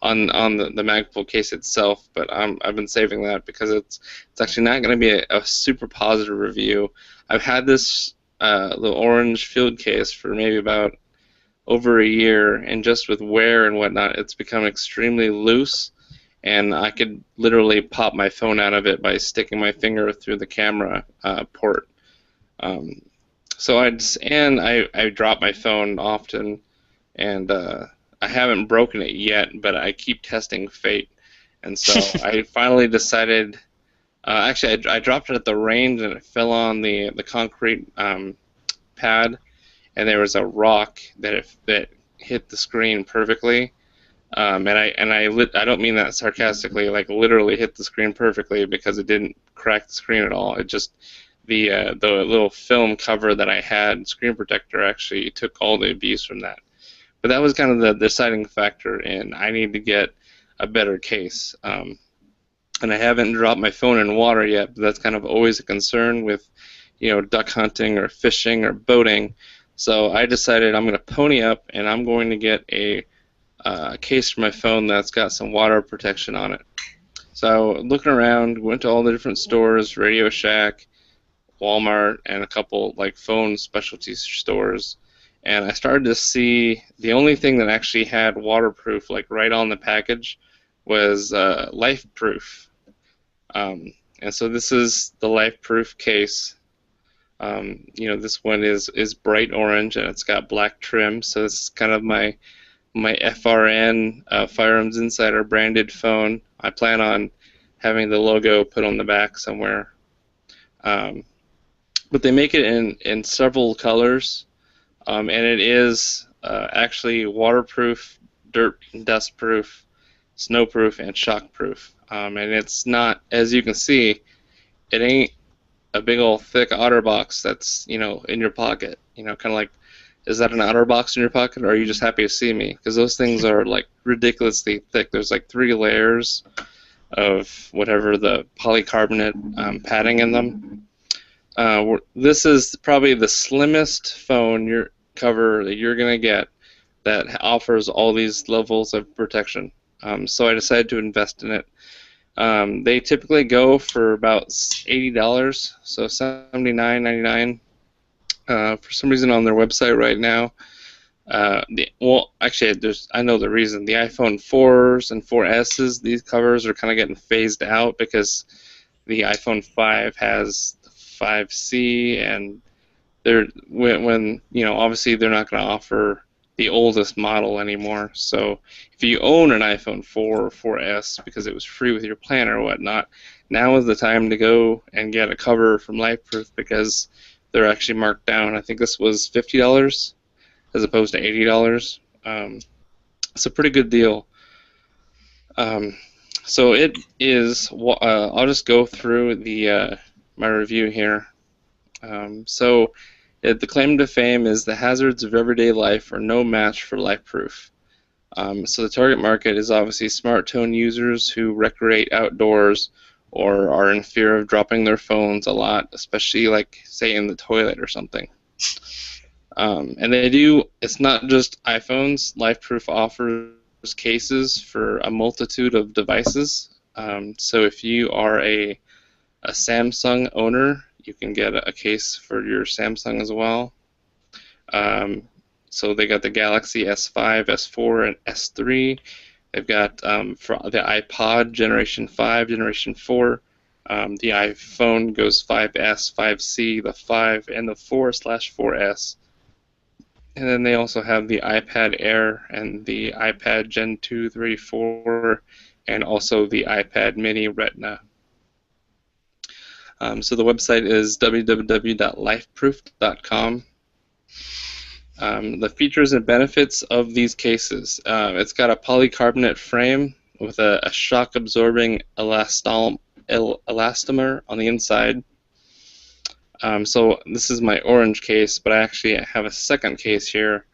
on the Magpul case itself, but I've been saving that because it's actually not going to be a super positive review. I've had this little orange field case for maybe about over a year, and just with wear and whatnot, it's become extremely loose, and I could literally pop my phone out of it by sticking my finger through the camera port. So I drop my phone often, and I haven't broken it yet, but I keep testing fate, and so I finally decided. Actually, I dropped it at the range, and it fell on the concrete pad, and there was a rock that hit the screen perfectly. I don't mean that sarcastically, like literally hit the screen perfectly because it didn't crack the screen at all. It just the little film cover that I had, screen protector, actually took all the abuse from that. But that was kind of the deciding factor, and I need to get a better case. And I haven't dropped my phone in water yet, but that's kind of always a concern with, duck hunting or fishing or boating. So I decided I'm going to pony up, and I'm going to get a case for my phone that's got some water protection on it. So looking around, went to all the different stores, Radio Shack, Walmart, and a couple like phone specialty stores. And I started to see the only thing that actually had waterproof, like right on the package, was Life Proof. And so this is the Life Proof case. This one is bright orange and it's got black trim, so it's kind of my FRN Firearms Insider branded phone. I plan on having the logo put on the back somewhere. But they make it in several colors. And it is actually waterproof, dirt and dust proof, snowproof, and shockproof. And it's not, as you can see, it ain't a big old thick OtterBox that's in your pocket. Kind of like, is that an OtterBox in your pocket, or are you just happy to see me? Because those things are like ridiculously thick. There's like 3 layers of whatever the polycarbonate padding in them. This is probably the slimmest phone cover that you're going to get that offers all these levels of protection. So I decided to invest in it. They typically go for about $80, so $79.99. For some reason on their website right now, I know the reason. The iPhone 4s and 4Ss, these covers are kind of getting phased out because the iPhone 5 has the 5C, and when obviously they're not going to offer the oldest model anymore. So if you own an iPhone 4 or 4S because it was free with your plan or whatnot, now is the time to go and get a cover from LifeProof because they're actually marked down. I think this was $50 as opposed to $80. It's a pretty good deal. So it is. I'll just go through my review here. The claim to fame is the hazards of everyday life are no match for LifeProof. So the target market is obviously smart tone users who recreate outdoors or are in fear of dropping their phones a lot, especially like say in the toilet or something. And it's not just iPhones. LifeProof offers cases for a multitude of devices. So if you are a Samsung owner, you can get a case for your Samsung as well. So they got the Galaxy S5, S4, and S3. They've got for the iPod Generation 5, Generation 4. The iPhone goes 5S, 5C, the 5, and the 4/4S. And then they also have the iPad Air and the iPad Gen 2, 3, 4, and also the iPad Mini Retina. So the website is www.lifeproof.com. The features and benefits of these cases. It's got a polycarbonate frame with a shock-absorbing elastomer on the inside. So this is my orange case, but I actually have a second case here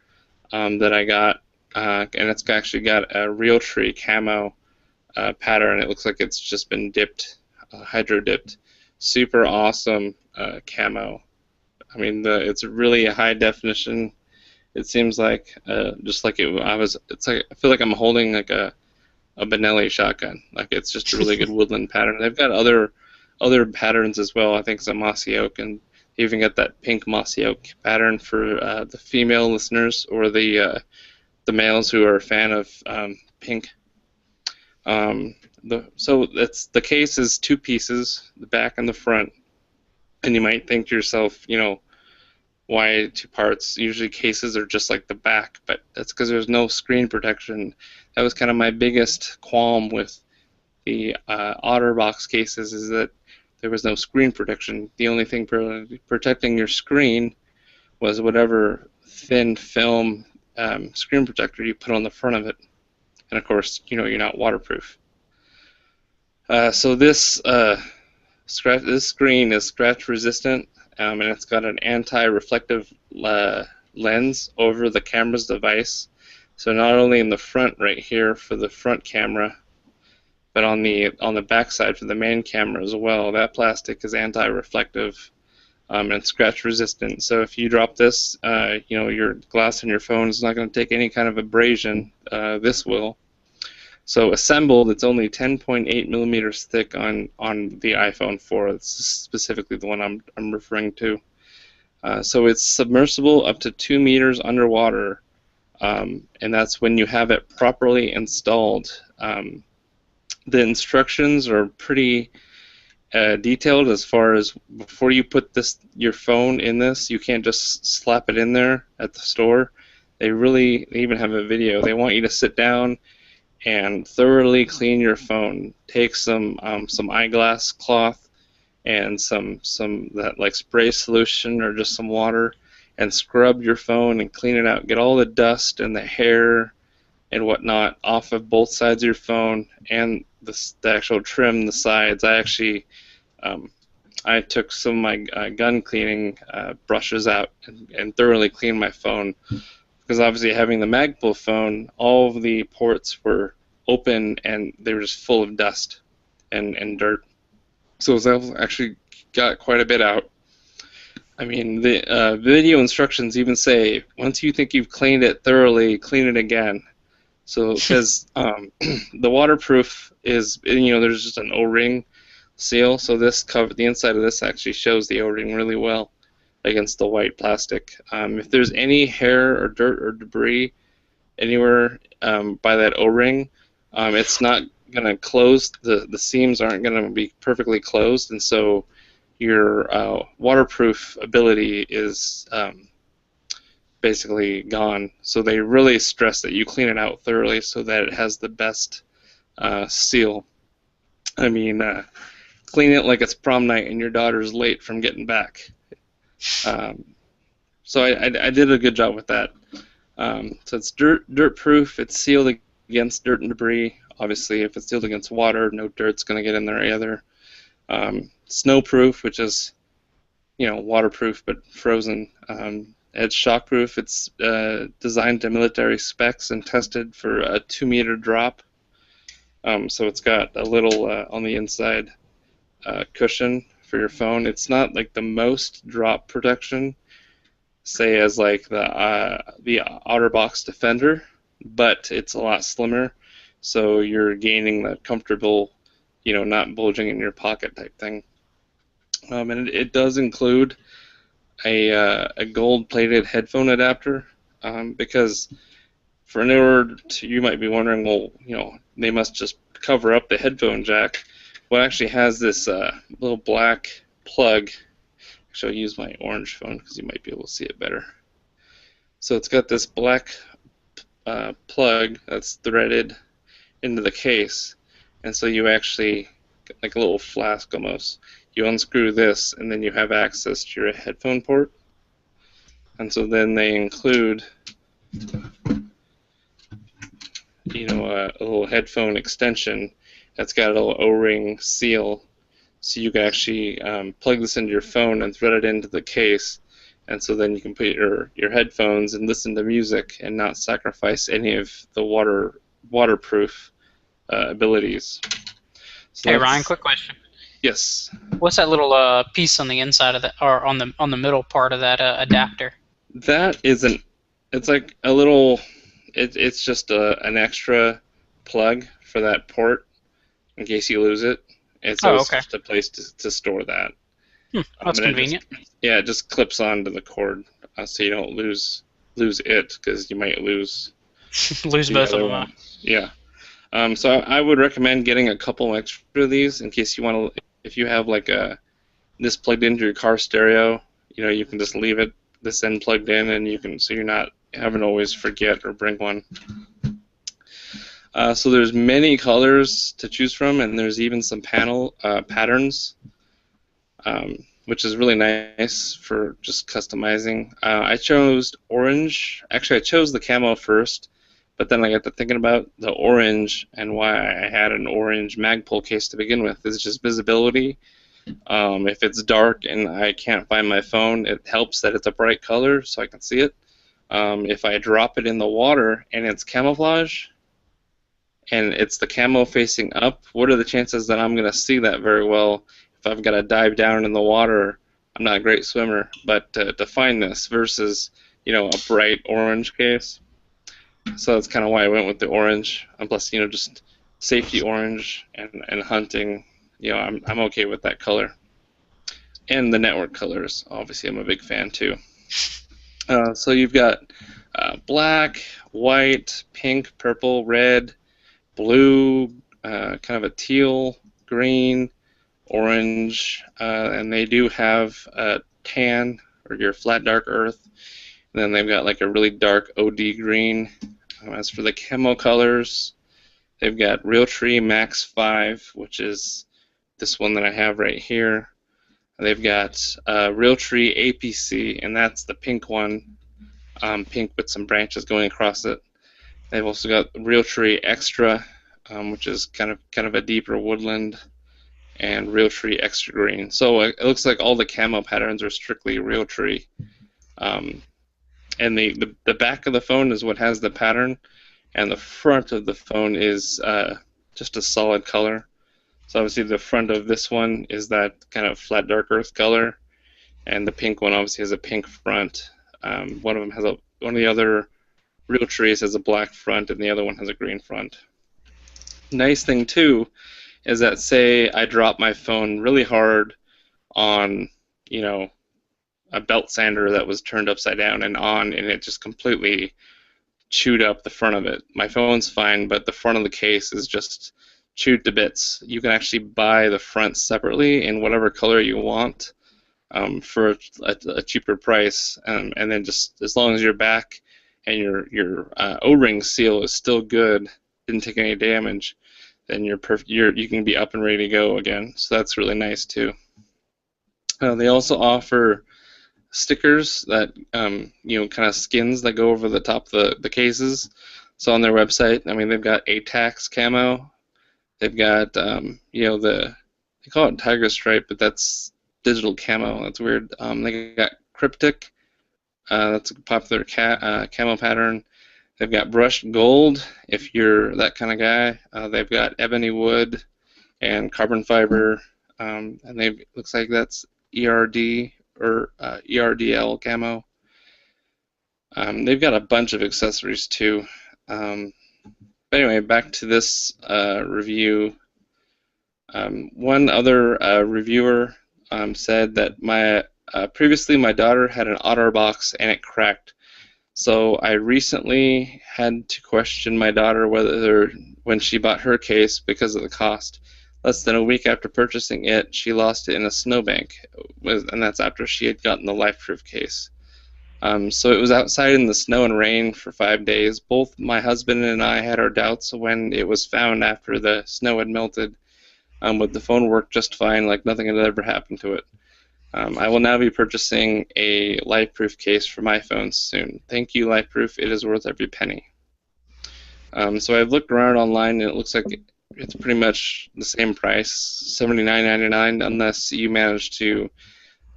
that I got, and it's actually got a Realtree camo pattern. It looks like it's just been dipped, hydro-dipped. Super awesome camo. I mean, it's really a high definition. It seems like just like it's like I feel like I'm holding like a Benelli shotgun. Like it's just a really good woodland pattern. They've got other patterns as well. I think it's a mossy oak, and they even got that pink mossy oak pattern for the female listeners or the males who are a fan of pink. The case is two pieces, the back and the front, and you might think to yourself, why two parts? Usually cases are just like the back, but that's because there's no screen protection. That was kind of my biggest qualm with the OtterBox cases, is that there was no screen protection. The only thing protecting your screen was whatever thin film screen protector you put on the front of it. And of course, you're not waterproof. So this screen is scratch resistant, and it's got an anti-reflective lens over the camera's device. So not only in the front right here for the front camera, but on the back side for the main camera as well. That plastic is anti-reflective and scratch resistant. So if you drop this, your glass on your phone is not going to take any kind of abrasion. This will. So assembled, it's only 10.8 millimeters thick on the iPhone 4. It's specifically the one I'm referring to. So it's submersible up to 2 meters underwater, and that's when you have it properly installed. The instructions are pretty detailed as far as before you put your phone in this, you can't just slap it in there at the store. They even have a video. They want you to sit down and thoroughly clean your phone. Take some eyeglass cloth and some that like spray solution or just some water, and scrub your phone and clean it out. Get all the dust and the hair and whatnot off of both sides of your phone and the actual trim, the sides. I took some of my gun cleaning brushes out and thoroughly cleaned my phone, because obviously having the Magpul phone, all of the ports were open and they were just full of dust. and dirt. So it's actually got quite a bit out. I mean, the video instructions even say, once you think you've cleaned it thoroughly, clean it again. So, because the waterproof is, there's just an O-ring seal, so the inside of this actually shows the O-ring really well against the white plastic. If there's any hair or dirt or debris anywhere by that O-ring, it's not going to close. The seams aren't going to be perfectly closed, and so your waterproof ability is basically gone. So they really stress that you clean it out thoroughly so that it has the best seal. I mean, clean it like it's prom night and your daughter's late from getting back. So I did a good job with that. So it's dirt proof. It's sealed against dirt and debris. Obviously, if it's sealed against water, no dirt's going to get in there either. Snow proof, which is waterproof but frozen. It's shockproof. It's designed to military specs and tested for a 2-meter drop. So it's got a little on the inside cushion for your phone. It's not like the most drop protection, say as like the OtterBox Defender, but it's a lot slimmer. So you're gaining that comfortable, not bulging in your pocket type thing. And it does include a gold-plated headphone adapter, because you might be wondering, well, they must just cover up the headphone jack. Well, it actually has this little black plug. Actually, I'll use my orange phone because you might be able to see it better. So it's got this black plug that's threaded into the case, and so you actually, like a little flask almost, you unscrew this, and then you have access to your headphone port. And so then they include, a little headphone extension that's got a little O-ring seal, so you can actually plug this into your phone and thread it into the case, and so then you can put your headphones and listen to music and not sacrifice any of the waterproof abilities. So
hey Ryan, quick question.
Yes.
What's that little piece on the inside of that, or on the middle part of that adapter?
That isn't. It's like a little. It's just an extra plug for that port in case you lose it. And so it's just a place to store that.
That's convenient.
It just clips onto the cord, so you don't lose it, because you might lose
both of them.
Yeah. So I would recommend getting a couple extra of these in case you want to. If you have like this plugged into your car stereo, you can just leave it this end plugged in, and so you're not having to always forget or bring one. So there's many colors to choose from, and there's even some patterns, which is really nice for just customizing. I chose orange. Actually, I chose the camo first, but then I got to thinking about the orange and why I had an orange Magpul case to begin with. It's just visibility. If it's dark and I can't find my phone, it helps that it's a bright color so I can see it. If I drop it in the water and it's camouflage and it's the camo facing up, what are the chances that I'm going to see that very well if I've got to dive down in the water? I'm not a great swimmer, but to find this versus a bright orange case. So that's kind of why I went with the orange. And plus, just safety orange and hunting. I'm okay with that color. And the network colors, obviously, I'm a big fan too. So you've got black, white, pink, purple, red, blue, kind of a teal, green, orange, and they do have tan, or your flat dark earth. And then they've got like a really dark OD green. As for the camo colors, they've got Realtree Max 5, which is this one that I have right here. They've got Realtree APC, and that's the pink one, pink with some branches going across it. They've also got Realtree Extra, which is kind of a deeper woodland, and Realtree Extra Green. So it looks like all the camo patterns are strictly Realtree. And the back of the phone is what has the pattern, and the front of the phone is just a solid color. So obviously the front of this one is that kind of flat dark earth color, and the pink one obviously has a pink front. One of them has one of the other real trees has a black front, and the other one has a green front. Nice thing too is that, say I drop my phone really hard on, a belt sander that was turned upside down and on, and it just completely chewed up the front of it. My phone's fine, but the front of the case is just chewed to bits. You can actually buy the front separately in whatever color you want, for a cheaper price, and then just as long as your back and your O-ring seal is still good, didn't take any damage, then you can be up and ready to go again. So that's really nice too. They also offer stickers that kind of skins that go over the top of the cases. So on their website, I mean, they've got ATAX camo. They've got they call it tiger stripe, but that's digital camo. That's weird. They got cryptic. That's a popular camo pattern. They've got brushed gold, if you're that kind of guy. They've got ebony wood and carbon fiber, and looks like that's ERD or ERDL camo. They've got a bunch of accessories too. But anyway, back to this review. One other reviewer said that previously my daughter had an OtterBox and it cracked. So I recently had to question my daughter when she bought her case because of the cost. Less than a week after purchasing it, she lost it in a snowbank, and that's after she had gotten the LifeProof case. So it was outside in the snow and rain for 5 days. Both my husband and I had our doubts when it was found after the snow had melted, but the phone worked just fine, like nothing had ever happened to it. I will now be purchasing a LifeProof case for my phone soon. Thank you, LifeProof. It is worth every penny. So I've looked around online, and it looks like it's pretty much the same price, $79.99, unless you manage to.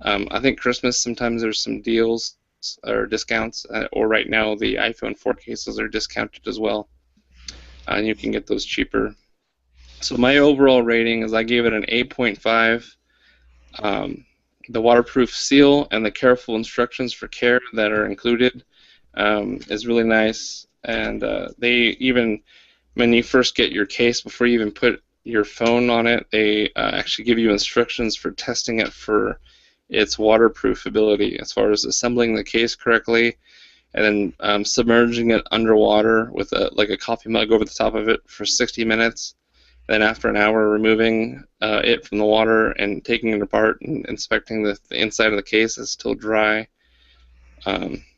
I think Christmas, sometimes there's some deals or discounts, or right now the iPhone 4 cases are discounted as well, and you can get those cheaper. So my overall rating is I gave it an 8.5. The waterproof seal and the careful instructions for care that are included is really nice. And they even, when you first get your case, before you even put your phone on it, they actually give you instructions for testing it for its waterproof ability, as far as assembling the case correctly, and then submerging it underwater with a coffee mug over the top of it for 60 minutes. Then after an hour, removing it from the water and taking it apart and inspecting the inside of the case is still dry.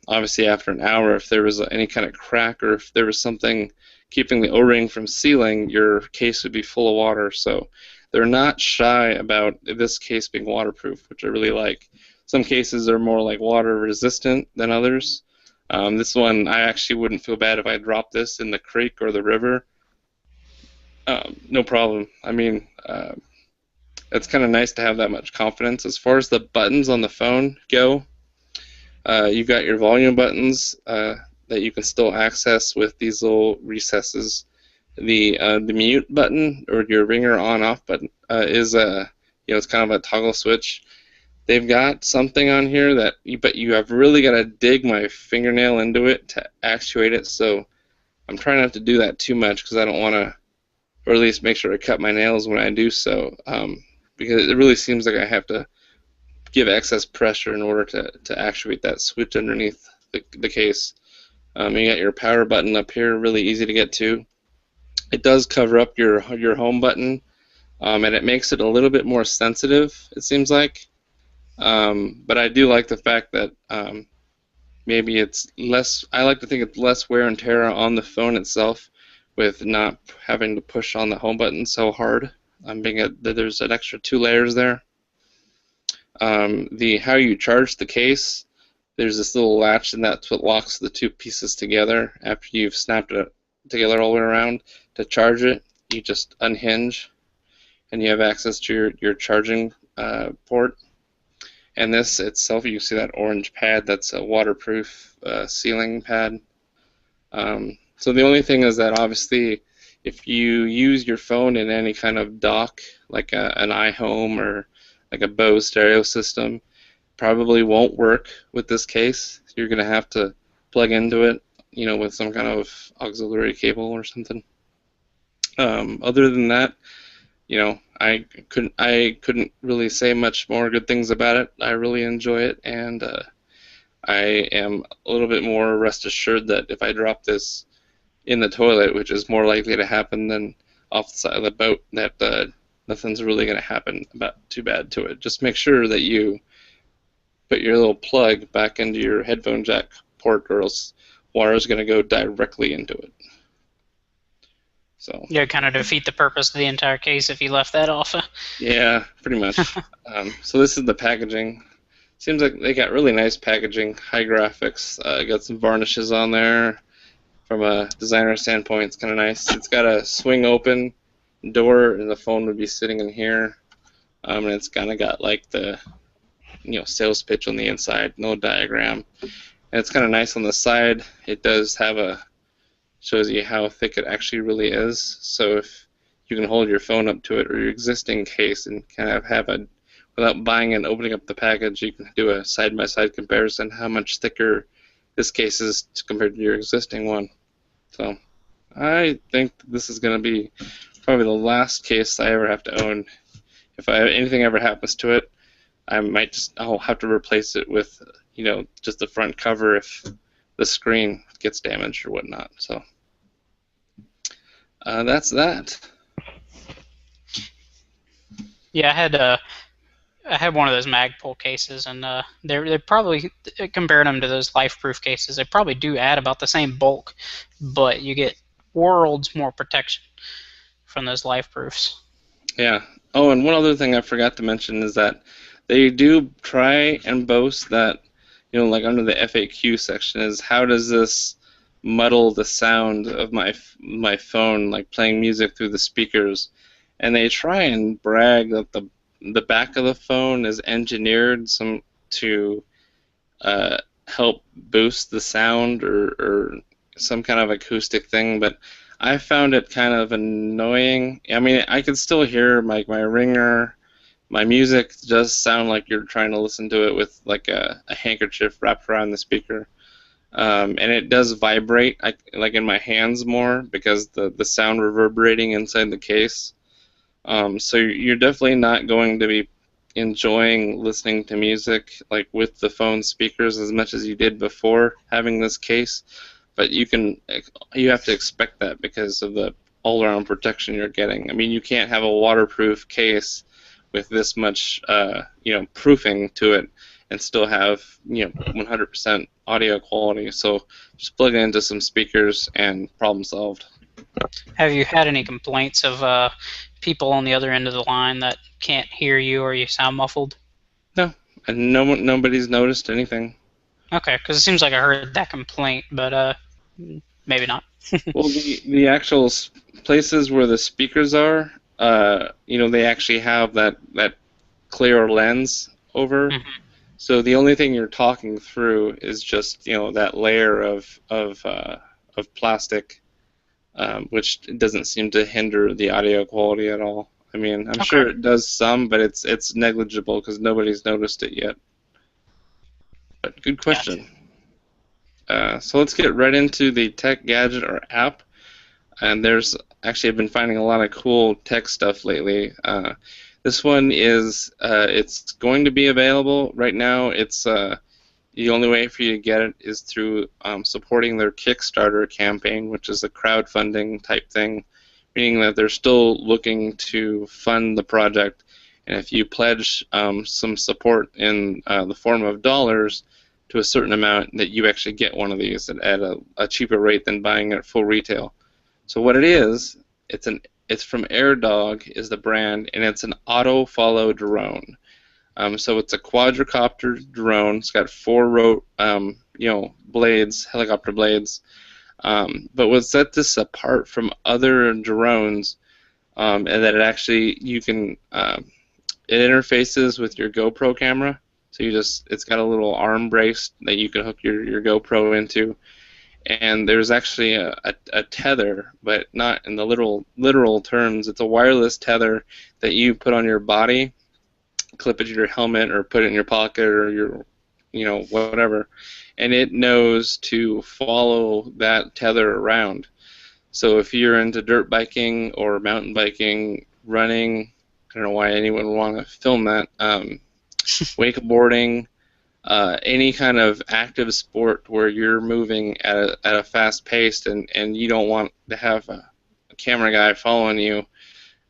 Obviously, after an hour, if there was any kind of crack or if there was something keeping the O-ring from sealing, your case would be full of water. So they're not shy about this case being waterproof, which I really like. Some cases are more like water resistant than others. This one, I actually wouldn't feel bad if I dropped this in the creek or the river. No problem. I mean, it's kind of nice to have that much confidence. As far as the buttons on the phone go, you've got your volume buttons that you can still access with these little recesses. The mute button, or your ringer on-off button, is it's kind of a toggle switch. They've got something on here but you have really got to dig my fingernail into it to actuate it. So I'm trying not to do that too much because I don't want to, or at least make sure to cut my nails when I do so, because it really seems like I have to give excess pressure in order to actuate that switch underneath the case. You got your power button up here, really easy to get to. It does cover up your home button, and it makes it a little bit more sensitive, it seems like. But I do like the fact that maybe it's less, I like to think it's less wear and tear on the phone itself, with not having to push on the home button so hard. There's an extra 2 layers there. How you charge the case, there's this little latch, and that's what locks the 2 pieces together. After you've snapped it together all the way around, to charge it, you just unhinge, and you have access to your charging port. And this itself, you can see that orange pad, that's a waterproof sealing pad. So the only thing is that obviously if you use your phone in any kind of dock, like an iHome or like a Bose stereo system, probably won't work with this case. You're going to have to plug into it, with some kind of auxiliary cable or something. Other than that, I couldn't really say much more good things about it. I really enjoy it, and I am a little bit more rest assured that if I drop this in the toilet, which is more likely to happen than off the side of the boat, that nothing's really going to happen about too bad to it. Just make sure that you put your little plug back into your headphone jack port, or else water is going to go directly into it. So
Yeah, kind of defeat the purpose of the entire case if you left that off.
yeah, pretty much. So this is the packaging. Seems like they got really nice packaging, high graphics. Got some varnishes on there. From a designer standpoint, it's kind of nice. It's got a swing open door, and the phone would be sitting in here. And it's kind of got like the sales pitch on the inside, no diagram. And it's kind of nice on the side. It does have shows you how thick it actually really is. So if you can hold your phone up to it or your existing case and kind of without buying and opening up the package, you can do a side-by-side comparison how much thicker this case is compared to your existing one. So I think this is going to be probably the last case I ever have to own. If anything ever happens to it, I'll have to replace it with just the front cover if the screen gets damaged or whatnot. So that's that.
Yeah, I had one of those Magpul cases, and they're probably, comparing them to those LifeProof cases, they probably do add about the same bulk, but you get worlds more protection from those LifeProofs.
Yeah. Oh, and one other thing I forgot to mention is that they do try and boast that, like under the FAQ section, is how does this muddle the sound of my phone, like playing music through the speakers? And they try and brag that the back of the phone is engineered to help boost the sound or some kind of acoustic thing, but I found it kind of annoying. I mean, I could still hear my ringer. My music does sound like you're trying to listen to it with like a handkerchief wrapped around the speaker. And it does vibrate like in my hands more because the sound reverberating inside the case. So you're definitely not going to be enjoying listening to music like with the phone speakers as much as you did before having this case. But you have to expect that because of the all-around protection you're getting. I mean, you can't have a waterproof case with this much, proofing to it and still have, 100% audio quality. So just plug it into some speakers and problem solved.
Have you had any complaints of people on the other end of the line that can't hear you or you sound muffled?
No, and nobody's noticed anything.
Okay, because it seems like I heard that complaint, but maybe not.
Well, the actual places where the speakers are, they actually have that clear lens over. Mm-hmm. So the only thing you're talking through is just that layer of plastic, which doesn't seem to hinder the audio quality at all. I mean, I'm sure it does some, but it's negligible because nobody's noticed it yet. But good question. Gotcha. So let's get right into the tech gadget or app. And I've been finding a lot of cool tech stuff lately. This one is, it's going to be available right now. It's the only way for you to get it is through supporting their Kickstarter campaign, which is a crowdfunding type thing, meaning that they're still looking to fund the project. And if you pledge some support in the form of dollars to a certain amount, that you actually get one of these at a cheaper rate than buying it at full retail. So what it is, it's from AirDog is the brand, and it's an auto follow drone. So it's a quadricopter drone. It's got 4 blades, helicopter blades. But what set this apart from other drones, and that it interfaces with your GoPro camera. So it's got a little arm brace that you can hook your GoPro into, and there's actually a tether, but not in the literal terms. It's a wireless tether that you put on your body, clip it to your helmet, or put it in your pocket, or your, whatever, and it knows to follow that tether around. So if you're into dirt biking or mountain biking, running, I don't know why anyone would want to film that, wakeboarding, any kind of active sport where you're moving at a fast pace, and you don't want to have a camera guy following you,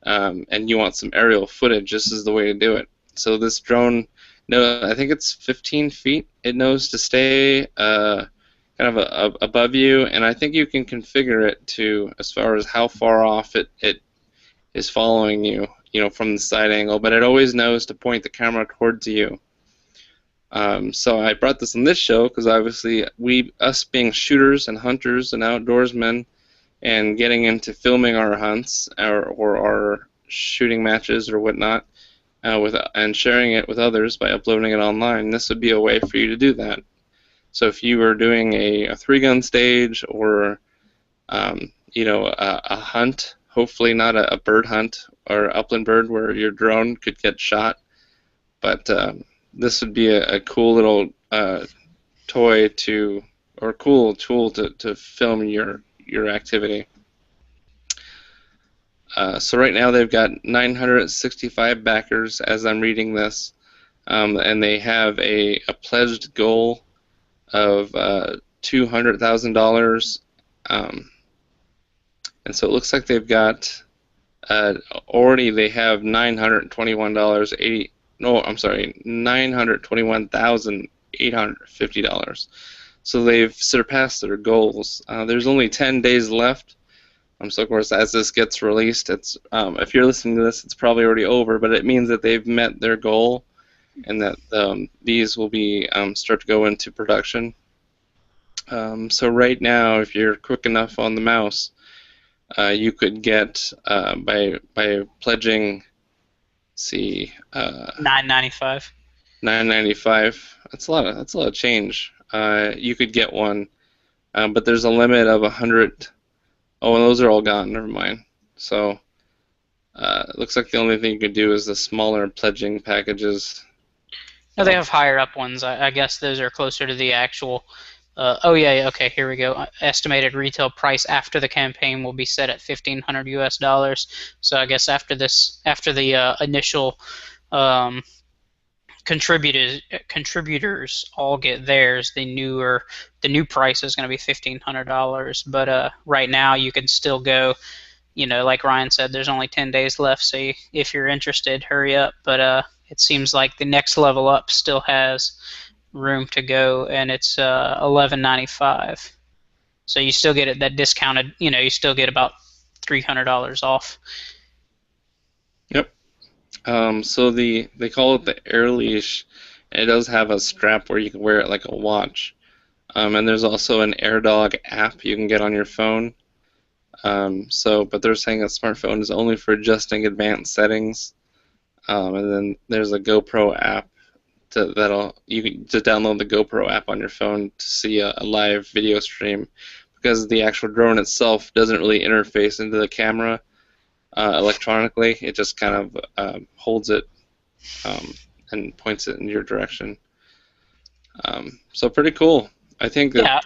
and you want some aerial footage, this is the way to do it. So this drone, no, I think it's 15 feet. It knows to stay kind of above you, and I think you can configure it to as far as how far off it is following you, from the side angle. But it always knows to point the camera towards you. So I brought this on this show because obviously us being shooters and hunters and outdoorsmen, and getting into filming our hunts or our shooting matches or whatnot, and sharing it with others by uploading it online, this would be a way for you to do that. So if you were doing a 3-gun stage, or a hunt, hopefully not a bird hunt or upland bird where your drone could get shot, but this would be a cool little toy or cool tool to film your activity. So right now they've got 965 backers as I'm reading this, and they have a pledged goal of $200,000, and so it looks like they've got already they have $921,850. So they've surpassed their goals. There's only 10 days left. So of course, as this gets released, it's if you're listening to this, it's probably already over. But it means that they've met their goal, and that these will be start to go into production. So right now, if you're quick enough on the mouse, you could get by pledging. See,
$9.95.
$9.95. That's a lot of change. You could get one, but there's a limit of 100. Oh, and those are all gone. Never mind. So it looks like the only thing you could do is the smaller pledging packages.
No, they have higher up ones. I guess those are closer to the actual. Oh yeah, okay. Here we go. Estimated retail price after the campaign will be set at $1,500 US. So I guess after the initial contributors all get theirs, the new price is going to be $1,500. But right now you can still go. Like Ryan said, there's only 10 days left. So if you're interested, hurry up. But it seems like the next level up still has room to go, and it's $11.95. So you still get that discounted. You still get about $300 off.
Yep. So they call it the Air Leash, and it does have a strap where you can wear it like a watch. And there's also an AirDog app you can get on your phone. But they're saying a smartphone is only for adjusting advanced settings. And then there's a GoPro app you can just download the GoPro app on your phone to see a live video stream, because the actual drone itself doesn't really interface into the camera electronically. It just kind of holds it and points it in your direction. So pretty cool. I think that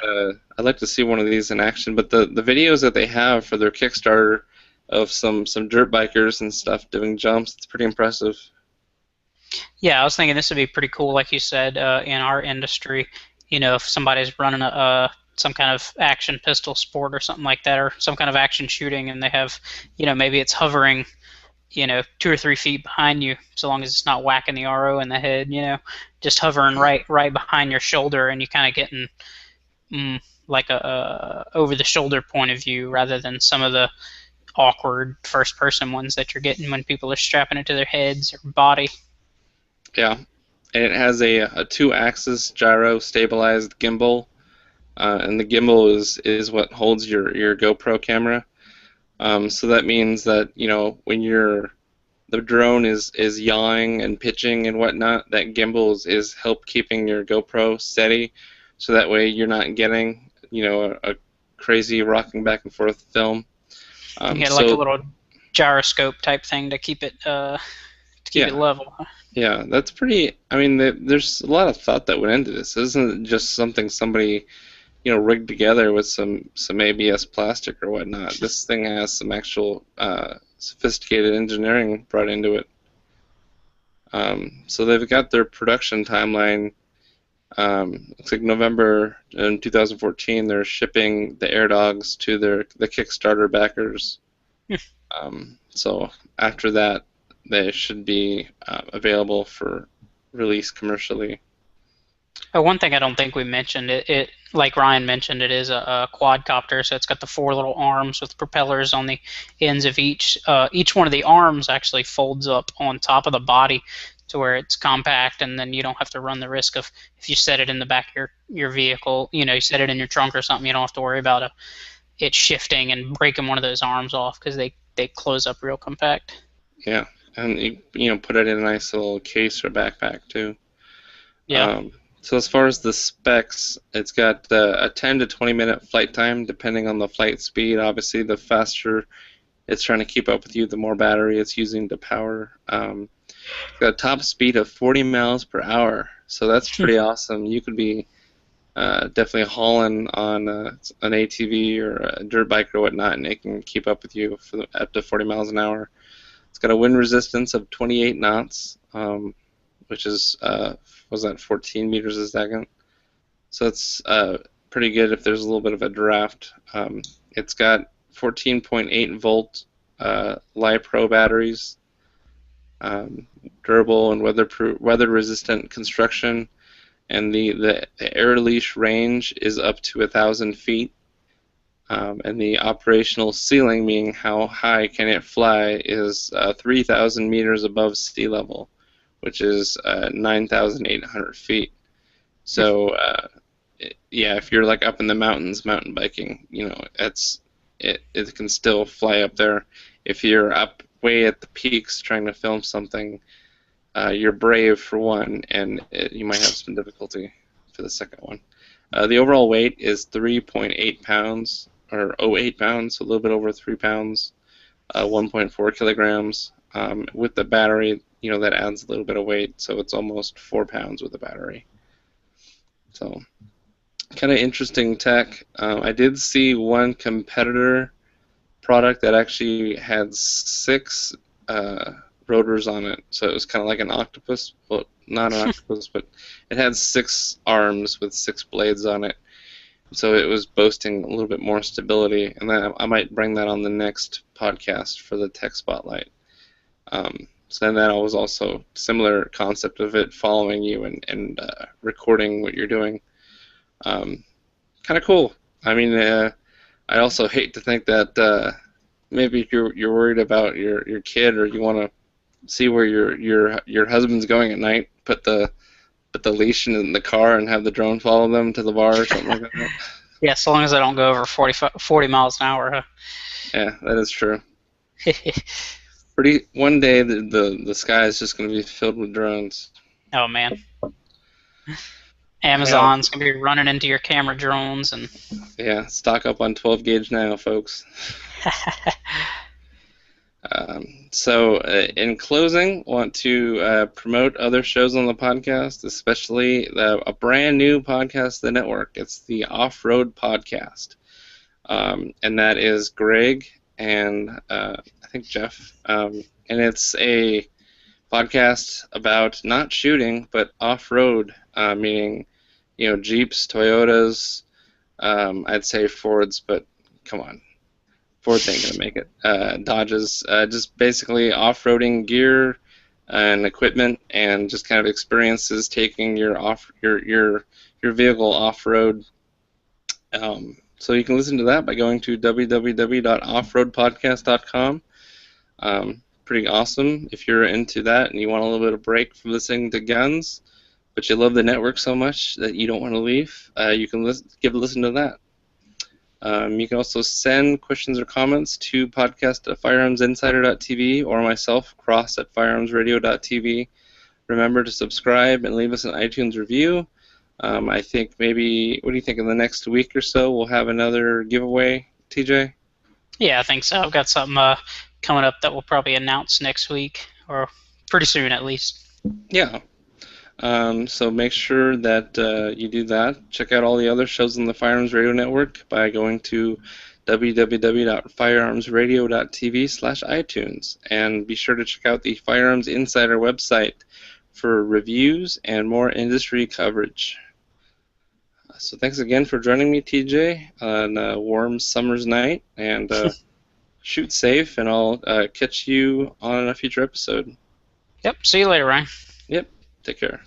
I'd like to see one of these in action. But the videos that they have for their Kickstarter of some dirt bikers and stuff doing jumps, it's pretty impressive.
Yeah, I was thinking this would be pretty cool, like you said, in our industry. If somebody's running some kind of action pistol sport or something like that, or some kind of action shooting, and they have, maybe it's hovering, 2 or 3 feet behind you, so long as it's not whacking the RO in the head, just hovering right behind your shoulder, and you kind of getting like a over-the-shoulder point of view rather than some of the awkward first-person ones that you're getting when people are strapping it to their heads or body.
Yeah, and it has a 2-axis gyro stabilized gimbal, and the gimbal is what holds your GoPro camera. So that means that when the drone is yawing and pitching and whatnot, that gimbal is help keeping your GoPro steady, so that way you're not getting a crazy rocking back and forth film.
You get like a little gyroscope type thing to keep it it level.
Yeah, that's pretty. I mean, there's a lot of thought that went into this. This isn't just something somebody rigged together with some ABS plastic or whatnot. This thing has some actual sophisticated engineering brought into it. So they've got their production timeline. Looks like November in 2014. They're shipping the Air Dogs to the Kickstarter backers. So after that, they should be available for release commercially.
One thing I don't think we mentioned, it like Ryan mentioned, it is a quadcopter, so it's got the 4 little arms with propellers on the ends of each. Each one of the arms actually folds up on top of the body to where it's compact, and then you don't have to run the risk of, if you set it in the back of your vehicle, you set it in your trunk or something, you don't have to worry about it shifting and breaking one of those arms off, because they close up real compact.
Yeah, and you put it in a nice little case or backpack too.
Yeah.
So as far as the specs, it's got a 10 to 20 minute flight time, depending on the flight speed. Obviously, the faster it's trying to keep up with you, the more battery it's using to power. It's got a top speed of 40 miles per hour, so that's pretty awesome. You could be definitely hauling on an ATV or a dirt bike or whatnot, and it can keep up with you for up to 40 miles an hour. It's got a wind resistance of 28 knots, which is, was that 14 meters a second? So it's pretty good if there's a little bit of a draft. It's got 14.8 volt Li-Pro batteries, durable and weather-resistant construction, and the air leash range is up to 1,000 feet. And the operational ceiling, meaning how high can it fly, is 3,000 meters above sea level, which is 9,800 feet. So, yeah, if you're like up in the mountains mountain biking, it can still fly up there. If you're up way at the peaks trying to film something, you're brave for one, and you might have some difficulty for the second one. The overall weight is 3.8 pounds, or 0.8 pounds, so a little bit over 3 pounds, 1.4 kilograms. With the battery, that adds a little bit of weight, so it's almost 4 pounds with the battery. So, kind of interesting tech. I did see one competitor product that actually had 6 rotors on it, so it was kind of like an octopus. Well, not an octopus, but it had 6 arms with 6 blades on it. So it was boasting a little bit more stability, and then I might bring that on the next podcast for the Tech Spotlight. So then that was also similar concept of it following you and recording what you're doing. Kind of cool. I mean, I also hate to think that maybe if you're worried about your kid, or you want to see where your husband's going at night, put the leash in the car and have the drone follow them to the bar or something like that.
Yeah, so long as I don't go over 40 miles an hour. Huh?
Yeah, that is true. One day the sky is just going to be filled with drones.
Oh man. Amazon's going to be running into your camera drones and.
Yeah, stock up on 12 gauge now, folks. So, in closing, want to promote other shows on the podcast, especially a brand new podcast to the network. It's the Off-Road Podcast, and that is Greg and I think Jeff, and it's a podcast about not shooting but off-road, meaning Jeeps, Toyotas, I'd say Fords, but come on. Ford ain't gonna make it. Dodges, just basically off-roading gear and equipment, and just kind of experiences taking your vehicle off-road. So you can listen to that by going to www.offroadpodcast.com. Pretty awesome if you're into that and you want a little bit of break from listening to guns, but you love the network so much that you don't want to leave. You can give a listen to that. You can also send questions or comments to podcast@firearmsinsider.tv or myself, Cross at firearmsradio.tv. Remember to subscribe and leave us an iTunes review. I think maybe, what do you think, in the next week or so we'll have another giveaway, TJ?
Yeah, I think so. I've got something coming up that we'll probably announce next week, or pretty soon at least.
Yeah. So make sure that you do that. Check out all the other shows on the Firearms Radio Network by going to www.firearmsradio.tv/iTunes, and be sure to check out the Firearms Insider website for reviews and more industry coverage. So thanks again for joining me, TJ, on a warm summer's night, and shoot safe, and I'll catch you on a future episode.
Yep. See you later, Ryan.
Yep. Take care.